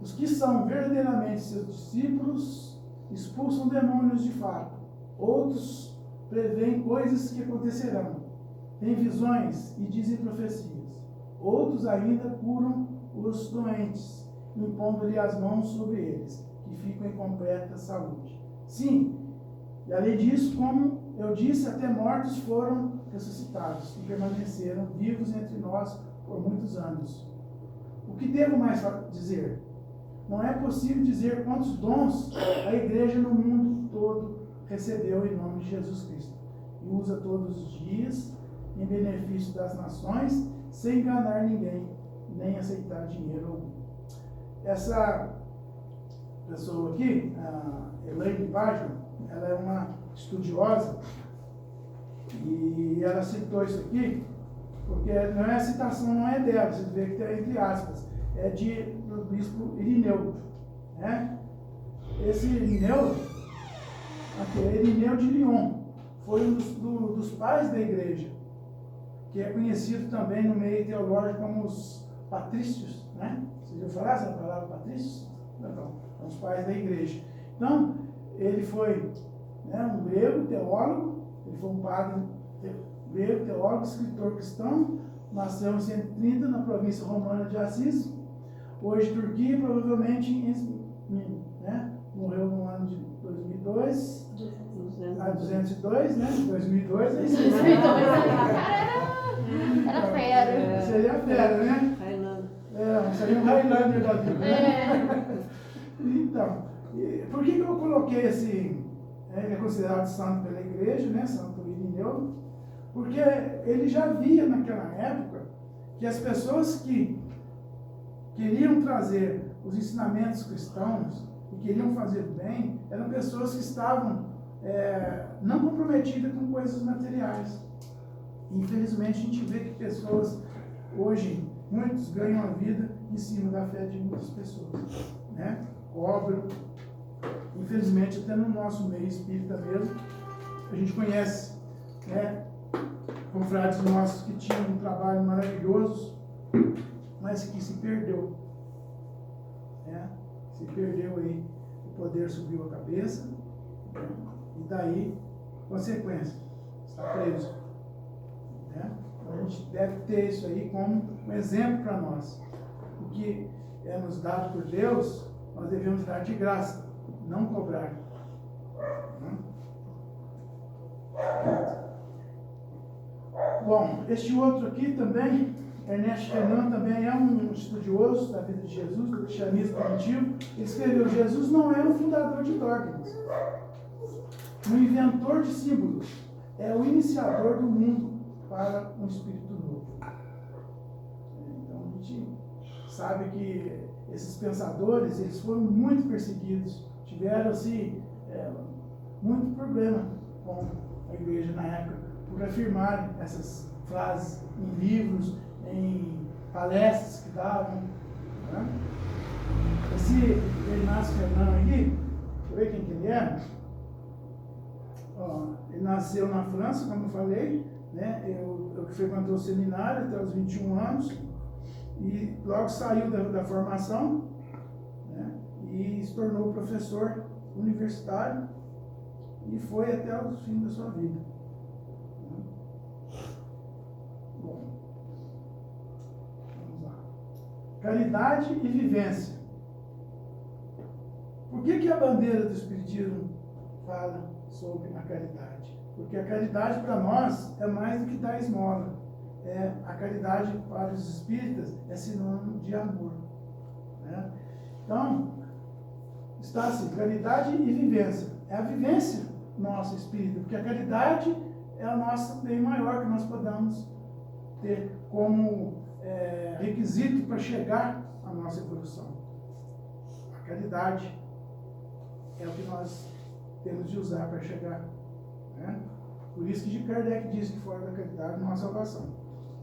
os que são verdadeiramente seus discípulos expulsam demônios de fato. Outros preveem coisas que acontecerão, têm visões e dizem profecias. Outros ainda curam os doentes, impondo-lhe as mãos sobre eles, que ficam em completa saúde. Sim, e além disso, como eu disse, até mortos foram ressuscitados e permaneceram vivos entre nós por muitos anos. O que devo mais dizer? Não é possível dizer quantos dons a igreja no mundo todo recebeu em nome de Jesus Cristo e usa todos os dias em benefício das nações, sem enganar ninguém, nem aceitar dinheiro algum. Essa pessoa aqui, a Elaine Pageman, ela é uma estudiosa e ela citou isso aqui porque não é a citação, não é dela, você vê que tem entre aspas, é do bispo Irineu, né? Esse Irineu, aqui é Irineu de Lyon, foi um dos pais da igreja, que é conhecido também no meio teológico como os patrícios, né? Você já ouviu falar essa palavra patrícios? Não, são os pais da igreja. Então, ele foi, né, um grego teólogo, ele foi um padre grego teólogo, escritor cristão, nasceu em 130 na província romana de Assis, hoje Turquia, provavelmente né, morreu no ano de 2002, 202, né? 2002, é isso. 2002, era fera. Seria fera, né? Highlander. Seria um Highlander da vida, né? Então, por que eu coloquei esse... Ele é considerado santo pela igreja, né? Santo Irineu, porque ele já via naquela época que as pessoas que queriam trazer os ensinamentos cristãos e queriam fazer bem, eram pessoas que estavam não comprometidas com coisas materiais. Infelizmente, a gente vê que pessoas, hoje, muitos ganham a vida em cima da fé de muitas pessoas, né? Cobram. Infelizmente, até no nosso meio espírita mesmo, a gente conhece, né, confrades nossos que tinham um trabalho maravilhoso, mas que se perdeu, né? Se perdeu aí, o poder subiu a cabeça, né? E daí, consequência, está preso, né? Então, a gente deve ter isso aí como um exemplo para nós. O que é nos dado por Deus, nós devemos dar de graça, não cobrar. Bom, este outro aqui também, Ernest Renan, também é um estudioso da vida de Jesus, do cristianismo primitivo. Ele escreveu: Jesus não é um fundador de dogmas, um inventor de símbolos, é o iniciador do mundo para um espírito novo. Então a gente sabe que esses pensadores, eles foram muito perseguidos, tiveram assim, muito problema com a igreja na época, por afirmarem essas frases em livros, em palestras que davam, né? Esse Inácio Renan aqui, deixa eu ver quem que ele é. Ó, ele nasceu na França, como eu falei, né? Eu frequentou o seminário até os 21 anos, e logo saiu da formação, né? E se tornou professor universitário, e foi até o fim da sua vida. Bom, vamos lá. Caridade e vivência. Por que a bandeira do Espiritismo fala sobre a caridade? Porque a caridade para nós é mais do que dar esmola. A caridade para os espíritas é sinônimo de amor, né? Então, está assim, caridade e vivência. É a vivência nossa espírita, porque a caridade é a nossa bem maior que nós podemos ter como requisito para chegar à nossa evolução. A caridade é o que nós temos de usar para chegar, né? Por isso que Kardec diz que fora da caridade não há salvação.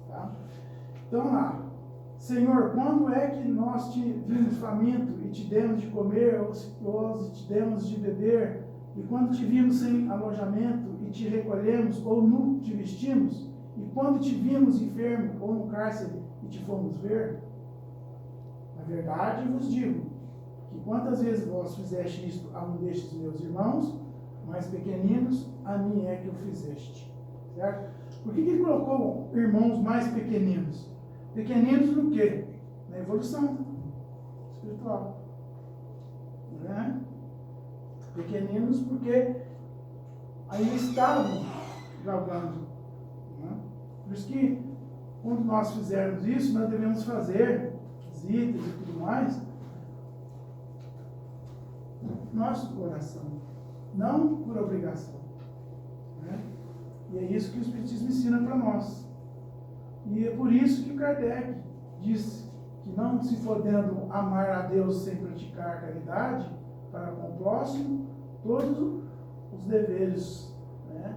Tá? Então lá, Senhor, quando é que nós te vimos faminto e te demos de comer, ou te demos de beber, e quando te vimos sem alojamento e te recolhemos, ou nu te vestimos, e quando te vimos enfermo ou no cárcere e te fomos ver? Na verdade vos digo, que quantas vezes vós fizeste isto a um destes meus irmãos, mais pequeninos, a mim é que o fizeste. Certo? Por que ele colocou irmãos mais pequeninos? Pequeninos no quê? Na evolução espiritual. Né? Pequeninos porque ainda estavam galgando. Né? Por isso que, quando nós fizermos isso, nós devemos fazer visitas e tudo mais, nosso coração, não por obrigação. Né? E é isso que o Espiritismo ensina para nós. E é por isso que o Kardec disse que, não se podendo amar a Deus sem praticar a caridade para com o próximo, todos os deveres, né,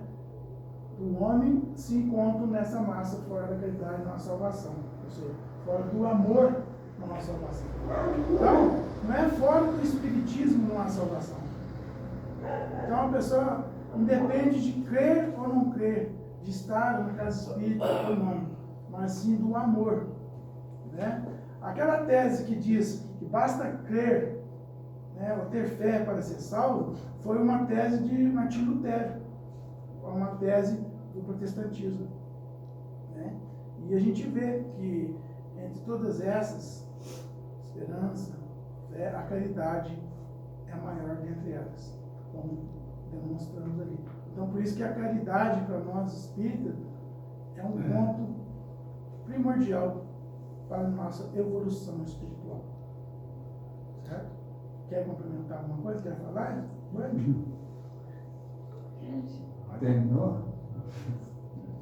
do homem se encontram nessa massa fora da caridade, na salvação. Ou seja, fora do amor, não há salvação. Então, não é fora do Espiritismo não há salvação. Então a pessoa independe de crer ou não crer, de estar na casa espírita ou não, mas sim do amor, né? Aquela tese que diz que basta crer, né, ou ter fé para ser salvo, foi uma tese de Martim Lutero, uma tese do protestantismo, né? E a gente vê que entre todas essas, esperança, fé, a caridade é a maior dentre elas, como demonstramos ali. Então, por isso que a caridade para nós espíritas é um ponto primordial para a nossa evolução espiritual. Certo? Quer complementar alguma coisa? Quer falar? Terminou?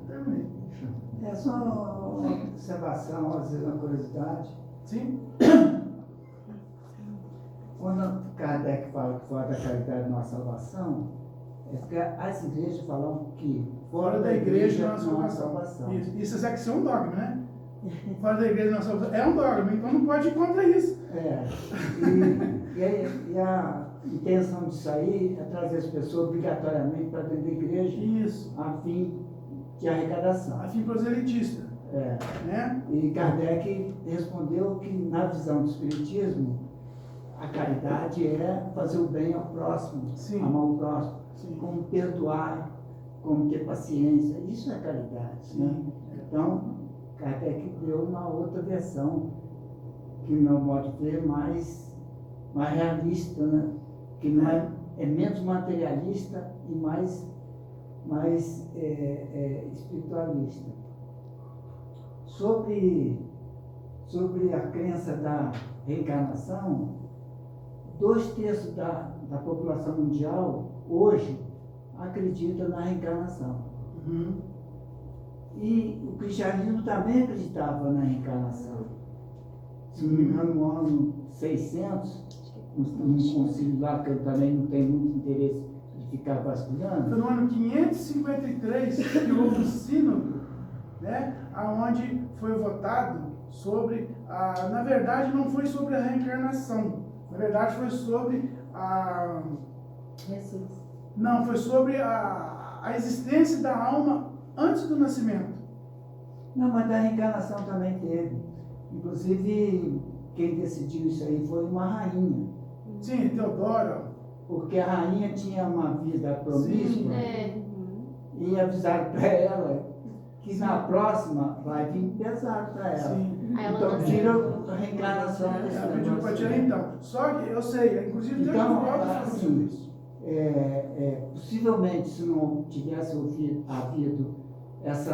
Terminei. É só uma observação, às vezes uma curiosidade. Sim? Quando Kardec fala que fora da caridade não há salvação, é porque as igrejas falam que Fora da igreja não há salvação. Isso é que ser um dogma, né? Fora da igreja não há salvação. É um dogma, então não pode ir contra isso. E a intenção disso aí é trazer as pessoas obrigatoriamente para dentro da igreja. Isso. A fim de arrecadação. A fim proselitista. Né? E Kardec respondeu que, na visão do Espiritismo, a caridade é fazer o bem ao próximo, Sim. amar o próximo, Sim. como perdoar, como ter paciência. Isso é caridade. Né? Então, Kardec deu uma outra versão, que, no meu modo de ver, mais realista, né? Que não é menos materialista e mais espiritualista. Sobre a crença da reencarnação, 2/3 da população mundial hoje acredita na reencarnação. Uhum. E o cristianismo também acreditava na reencarnação. Se não me engano, no ano 600, um concílio lá que eu também não tenho muito interesse de ficar vasculhando. Foi no ano 553 que houve o sínodo, né, onde foi votado sobre na verdade não foi sobre a reencarnação, na verdade foi sobre não, foi sobre a existência da alma antes do nascimento. Não, mas da reencarnação também teve. Inclusive, quem decidiu isso aí foi uma rainha. Sim, Teodora. Porque a rainha tinha uma vida promíscua. É. E avisaram para ela que na próxima vai vir pesado para ela. Sim. Aí ela Então nasceu. tira a reencarnação desse Ela pediu para negócio tirar aí. então. Só que eu sei, inclusive Então, Deus falando assim, sobre isso. possivelmente, se não tivesse havido esse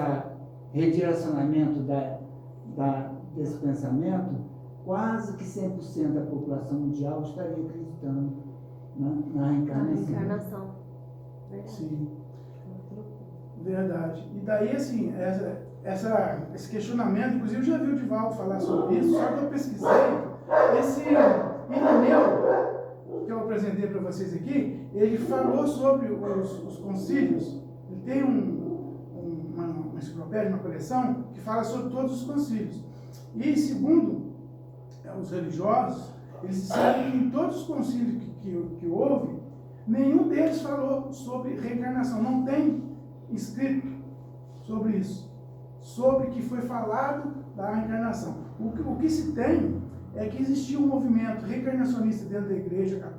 redirecionamento desse pensamento, quase que 100% da população mundial estaria acreditando na reencarnação. Verdade. Sim. Verdade. E daí, assim, esse questionamento, inclusive eu já vi o Divaldo falar sobre isso, só que eu pesquisei. Esse Irineu, que eu apresentei para vocês aqui, ele falou sobre os concílios. Ele tem uma enciclopédia, uma coleção, que fala sobre todos os concílios. E, segundo os religiosos, eles disseram que em todos os concílios que houve, nenhum deles falou sobre reencarnação. Não tem escrito sobre isso, sobre que foi falado da reencarnação. O que se tem é que existia um movimento reencarnacionista dentro da igreja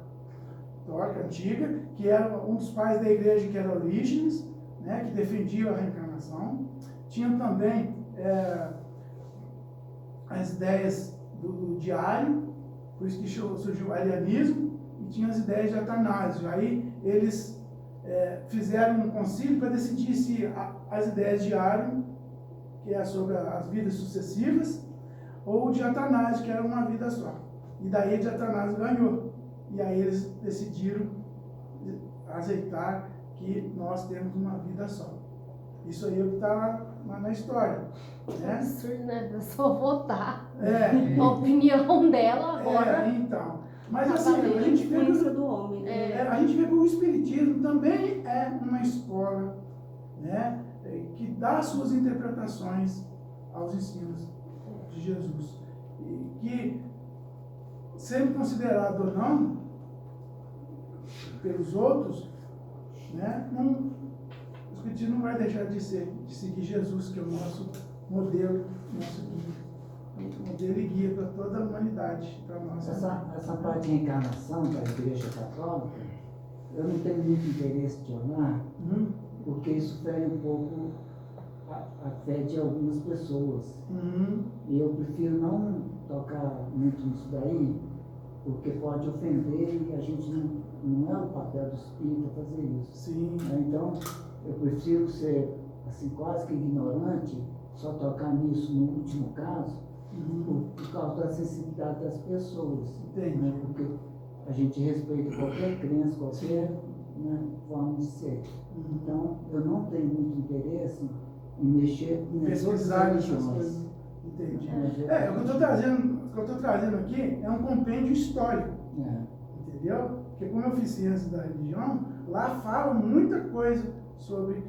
católica antiga, que era um dos pais da igreja, que era Orígenes, né, que defendia a reencarnação. Tinha também as ideias do diário, por isso que surgiu o arianismo, e tinha as ideias de Atanásio. Aí eles fizeram um concílio para decidir se as ideias de Ário, que é sobre as vidas sucessivas, ou de Atanásio, que era uma vida só. E daí de Atanásio ganhou. E aí eles decidiram aceitar que nós temos uma vida só. Isso aí é o que está na história. Né? Absurdo, né? Eu só votar. É. A opinião dela agora. Então. Mas Tá assim, valendo. a gente vê Influência do homem. Né? a gente vê que o Espiritismo também é uma escola, né, que dá suas interpretações aos ensinos de Jesus. E que, sendo considerado ou não pelos outros, né? O Espiritismo não vai deixar de seguir Jesus, que é o nosso modelo, nosso guia. Modelo e guia para toda a humanidade. Para nós. Essa parte de reencarnação da Igreja Católica, eu não tenho muito interesse de olhar, porque isso fere um pouco a fé de algumas pessoas. E eu prefiro não tocar muito nisso daí, porque pode ofender e a gente não é o papel do espírita fazer isso. Sim. Então, eu prefiro ser assim, quase que ignorante, só tocar nisso no último caso, por causa da sensibilidade das pessoas. Entendi. Né? Porque a gente respeita qualquer crença, qualquer, né, forma de ser. Então, eu não tenho muito interesse em mexer nessas Pesquisar essas religiões. coisas. Entendi. Né? O que eu estou trazendo aqui é um compêndio histórico. Entendeu? Porque como eu fiz ciência da religião, lá fala muita coisa sobre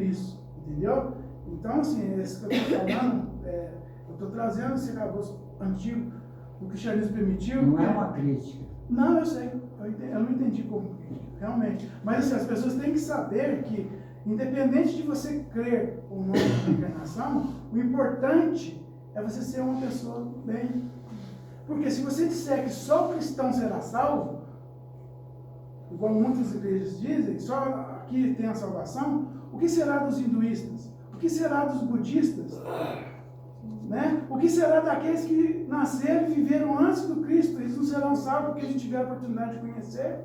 isso. Entendeu? Então, assim, isso que eu estou falando, eu estou trazendo esse arcabouço antigo, o cristianismo permitiu. Não é uma crítica. Não, eu sei. Eu não entendi como crítica, realmente. Mas assim, as pessoas têm que saber que, independente de você crer ou não na reencarnação, o importante é você ser uma pessoa bem. Porque se você disser que só o cristão será salvo, igual muitas igrejas dizem, só aqui tem a salvação, o que será dos hinduístas? O que será dos budistas? Né? O que será daqueles que nasceram e viveram antes do Cristo? Eles não serão salvos porque a gente tiver a oportunidade de conhecer.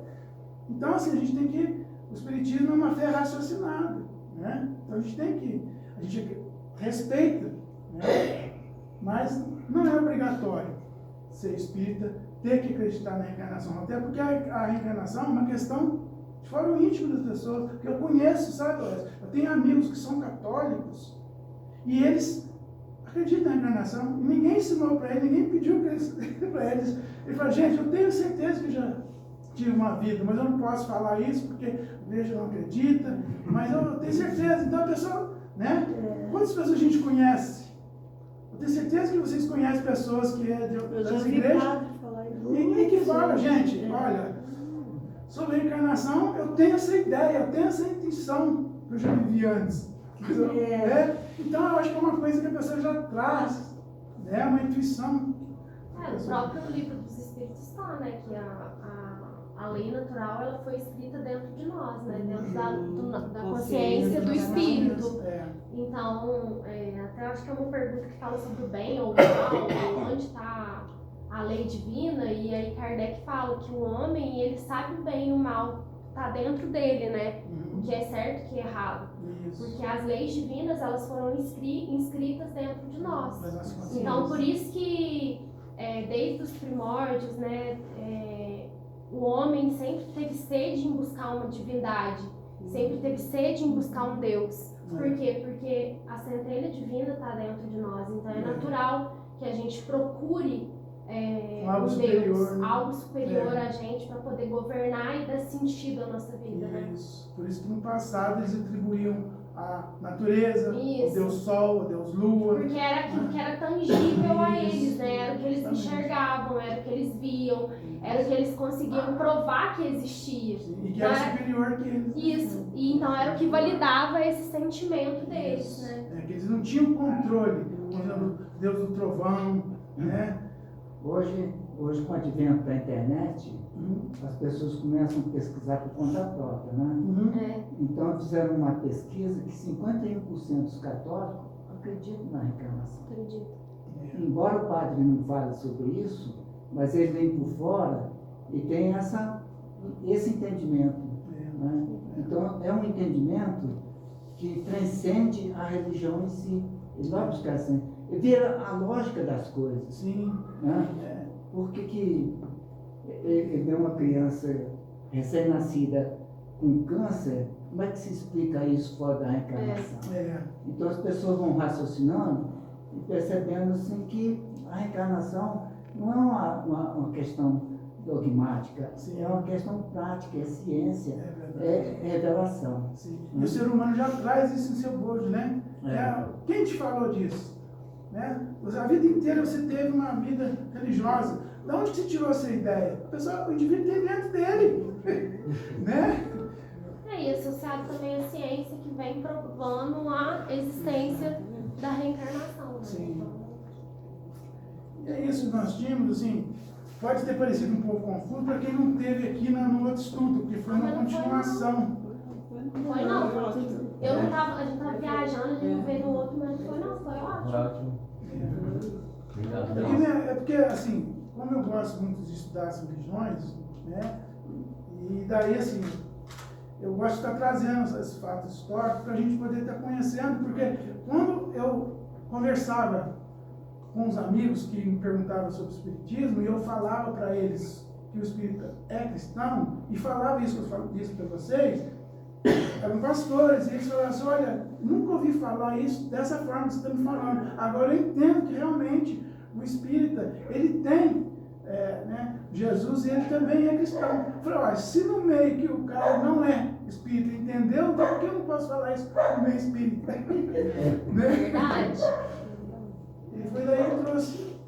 Então, assim, a gente tem que... O Espiritismo é uma fé raciocinada. Né? Então, a gente respeita, né? Mas não é obrigatório ser espírita, ter que acreditar na reencarnação. Até porque a reencarnação é uma questão de fora o íntimo das pessoas. Porque eu conheço, sabe? Eu tenho amigos que são católicos e eles acreditam na reencarnação. E ninguém ensinou para eles, ninguém pediu para eles. Ele falou, gente, eu tenho certeza que já tive uma vida, mas eu não posso falar isso porque a igreja não acredita, mas eu tenho certeza. Então a pessoa, né? Quantas pessoas a gente conhece? Eu tenho certeza que vocês conhecem pessoas que é das igrejas e que falam, gente, olha, sobre a reencarnação eu tenho essa ideia, eu tenho essa intuição que eu já vivi antes. Então eu acho que é uma coisa que a pessoa já traz, né? Uma intuição. O próprio livro dos Espíritos está, né? Que a lei natural ela foi escrita dentro de nós, né? Dentro da consciência do Espírito. Então, até acho que é uma pergunta que fala sobre o bem ou o mal, onde está a lei divina, e aí Kardec fala que o homem, ele sabe o bem e o mal, está dentro dele, né? O que é certo e o que é errado. Porque as leis divinas, elas foram inscritas dentro de nós. Então, por isso que, desde os primórdios, né, o homem sempre teve sede em buscar uma divindade, sempre teve sede em buscar um Deus. Por quê? Porque a centelha divina está dentro de nós. Então, é natural que a gente procure algo um superior, Deus, né? algo superior a gente para poder governar e dar sentido à nossa vida, né? Por isso que no passado eles atribuíam a natureza, o Deus Sol, o Deus Lua. Porque era aquilo que era tangível a eles, né? Era o que eles enxergavam, era o que eles viam, era o que eles conseguiam provar que existia. E que era superior que eles. Isso, e então era o que validava esse sentimento deles, né? Que eles não tinham controle, por exemplo, Deus do trovão, né? Hoje com o advento da internet, as pessoas começam a pesquisar por conta própria, né? Então fizeram uma pesquisa que 51% dos católicos acreditam na reencarnação. Embora o padre não fale sobre isso, mas ele vem por fora e tem esse entendimento. Né? Então é um entendimento que transcende a religião em si. Ele vai buscar assim, ele vê a lógica das coisas. Sim. Né? Por que ele vê uma criança recém-nascida com câncer, como é que se explica isso fora da reencarnação? Então as pessoas vão raciocinando e percebendo assim que a reencarnação não é uma questão dogmática, é uma questão prática, é ciência, é revelação. E o ser humano já traz isso em seu bojo, né? Quem te falou disso? Né? A vida inteira você teve uma vida religiosa. De onde você tirou essa ideia? O indivíduo tem dentro dele. Né? E associado também à ciência que vem provando a existência da reencarnação. Né? Sim. E é isso que nós tínhamos, assim, pode ter parecido um pouco confuso para quem não teve aqui no outro estudo, porque foi uma continuação. Foi não, a gente tava viajando, a gente não veio no outro, mas foi ótimo. Ótimo. É porque, assim, como eu gosto muito de estudar as religiões, né, e daí, assim, eu gosto de estar trazendo esses fatos históricos para a gente poder estar conhecendo, porque quando eu conversava com os amigos que me perguntavam sobre o espiritismo, e eu falava para eles que o espírita é cristão, e falava isso que eu falo disso para vocês, eram pastores, e eles falavam assim, olha, nunca ouvi falar isso dessa forma que você está me falando. Agora eu entendo que realmente o espírita, ele tem, né, Jesus, ele também é cristão. Eu falei, olha, se no meio que o cara não é espírita, entendeu? Então por que eu não posso falar isso no meio espírita? Verdade. E foi daí que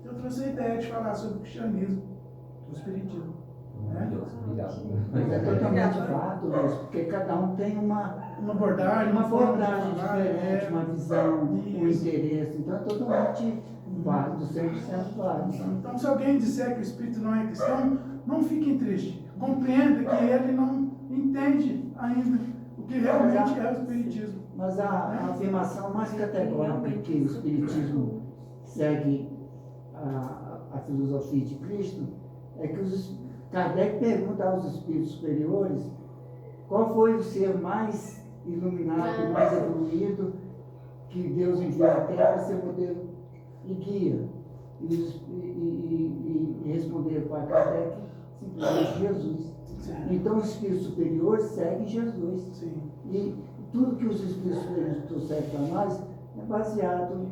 eu trouxe a ideia de falar sobre o cristianismo, o espiritismo. Deus, obrigado. Mas é totalmente fato, Deus, porque cada um tem uma abordagem, uma forma de abordagem falar, diferente, uma visão, um Isso. interesse. Então é totalmente válido, 100% válido. Então, se alguém disser que o espírito não é cristão, não fiquem tristes. Compreenda que ele não entende ainda o que realmente é o espiritismo. Mas a afirmação mais categórica que o espiritismo segue a filosofia de Cristo é que Kardec pergunta aos espíritos superiores qual foi o ser mais iluminado, mais evoluído que Deus enviou à Terra para ser modelo e guia. E responderam para Kardec simplesmente Jesus. Então os espíritos superiores seguem Jesus. Sim. E tudo que os espíritos superiores trouxeram para nós é baseado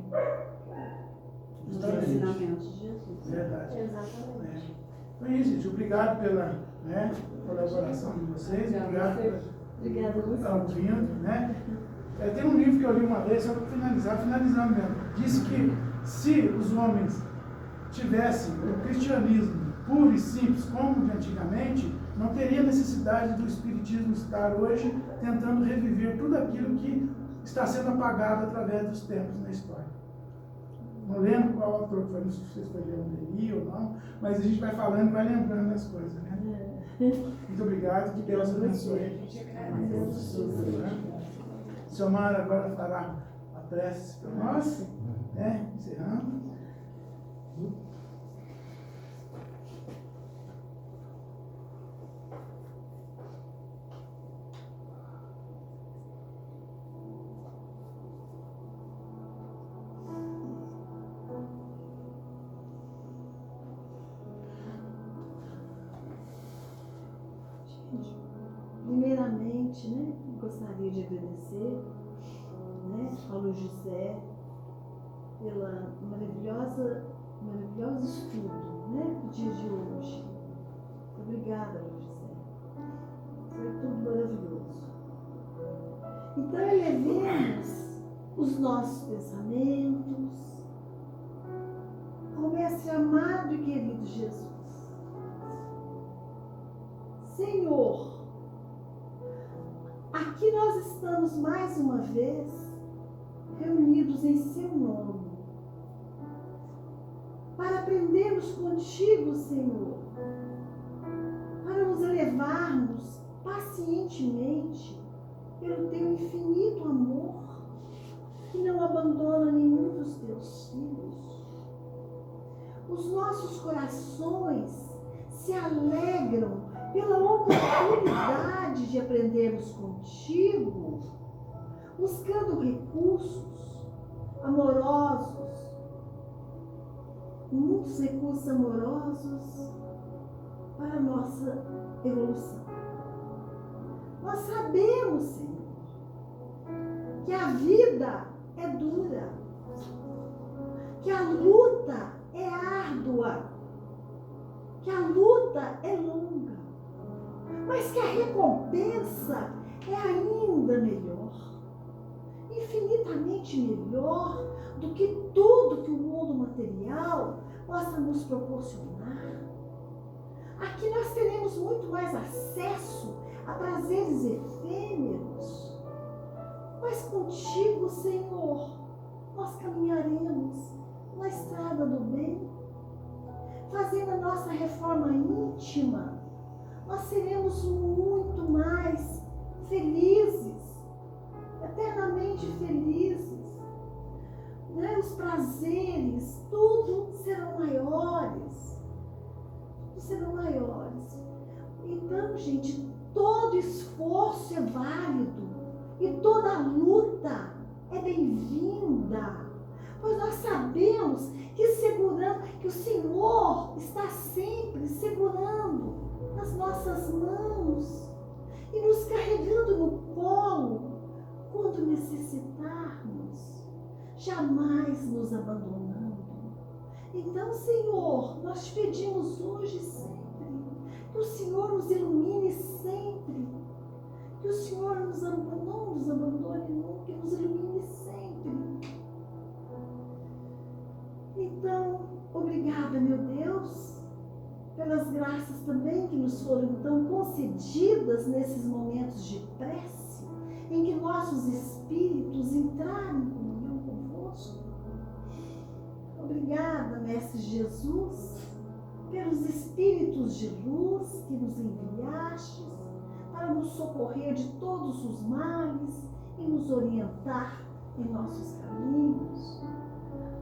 Nos ensinamentos de Jesus. Verdade. Exatamente. Então é isso, gente. Obrigado pela colaboração de vocês. Obrigado por estar ouvindo. Né? Tem um livro que eu li uma vez, só para finalizando mesmo. Diz que se os homens tivessem o cristianismo puro e simples como de antigamente, não teria necessidade do espiritismo estar hoje tentando reviver tudo aquilo que está sendo apagado através dos tempos na história. Não lembro qual autor que foi, não sei se vocês foi ler ou não, mas a gente vai falando e vai lembrando das coisas, né? Muito obrigado, que Deus abençoe. Silmara agora fará a prece para nós, né? Encerrando. Primeiramente, né, gostaria de agradecer, né, ao Luiz José pela maravilhoso estudo, né, do dia de hoje. Obrigada, Luiz José. Foi tudo maravilhoso. Então, elevemos os nossos pensamentos ao Mestre amado e querido Jesus. Senhor, aqui nós estamos mais uma vez reunidos em seu nome para aprendermos contigo, Senhor, para nos elevarmos pacientemente pelo teu infinito amor que não abandona nenhum dos teus filhos. Os nossos corações se alegram pela oportunidade de aprendermos contigo, buscando recursos amorosos, muitos recursos amorosos para a nossa evolução. Nós sabemos, Senhor, que a vida é dura, que a luta é árdua, que a luta é longa, mas que a recompensa é ainda melhor, infinitamente melhor do que tudo que o mundo material possa nos proporcionar. Aqui nós teremos muito mais acesso a prazeres efêmeros. Mas contigo, Senhor, nós caminharemos na estrada do bem, fazendo a nossa reforma íntima. Nós seremos muito mais felizes, eternamente felizes. Né? Os prazeres, tudo serão maiores. Tudo serão maiores. Então, gente, todo esforço é válido e toda luta é bem-vinda. Pois nós sabemos que o Senhor está sempre segurando nas nossas mãos e nos carregando no colo quando necessitarmos, jamais nos abandonando. Então, Senhor, nós te pedimos hoje e sempre que o Senhor nos ilumine sempre, que o Senhor não nos abandone nunca, que nos ilumine sempre. Então, obrigada, meu Deus, pelas graças também que nos foram então concedidas nesses momentos de prece, em que nossos espíritos entraram em comunhão convosco. Obrigada, Mestre Jesus, pelos espíritos de luz que nos enviastes para nos socorrer de todos os males e nos orientar em nossos caminhos.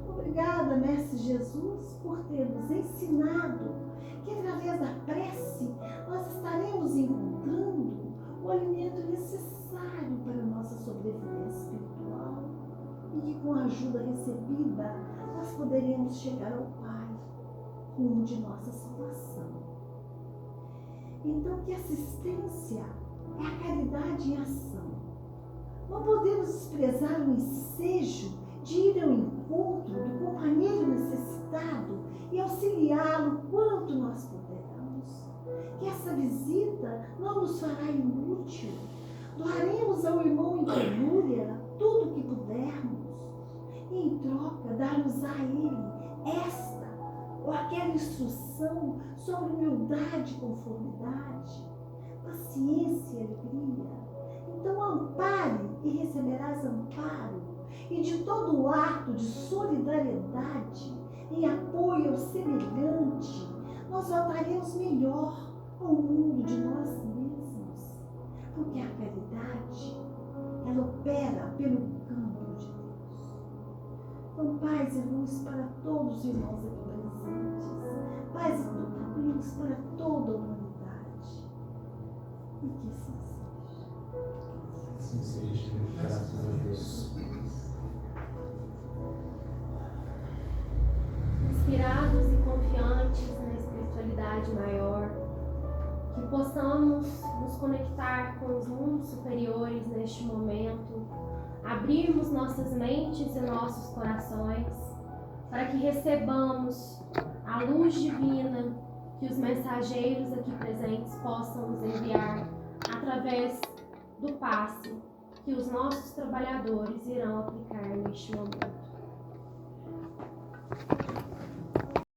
Obrigada, Mestre Jesus, por ter nos ensinado que através da prece nós estaremos encontrando o alimento necessário para a nossa sobrevivência espiritual e que com a ajuda recebida nós poderemos chegar ao Pai, rumo de nossa salvação. Então, que assistência é a caridade em ação. Não podemos desprezar o ensejo de ir ao encontro do companheiro necessitado e auxiliá-lo quanto nós pudermos. Que essa visita não nos fará inútil. Doaremos ao irmão em penúria tudo o que pudermos e, em troca, darmos a ele esta ou aquela instrução sobre humildade e conformidade, paciência e alegria. Então, ampare e receberás amparo, e de todo o ato de solidariedade em apoio ao semelhante, nós voltaremos melhor ao mundo de nós mesmos, porque a caridade, ela opera pelo campo de Deus. Então, paz e luz para todos os irmãos aqui presentes, paz e luz para toda a humanidade, e que assim seja. Assim seja, graças a Deus. Inspirados e confiantes na espiritualidade maior, que possamos nos conectar com os mundos superiores neste momento, abrirmos nossas mentes e nossos corações para que recebamos a luz divina que os mensageiros aqui presentes possam nos enviar através do passe que os nossos trabalhadores irão aplicar neste momento.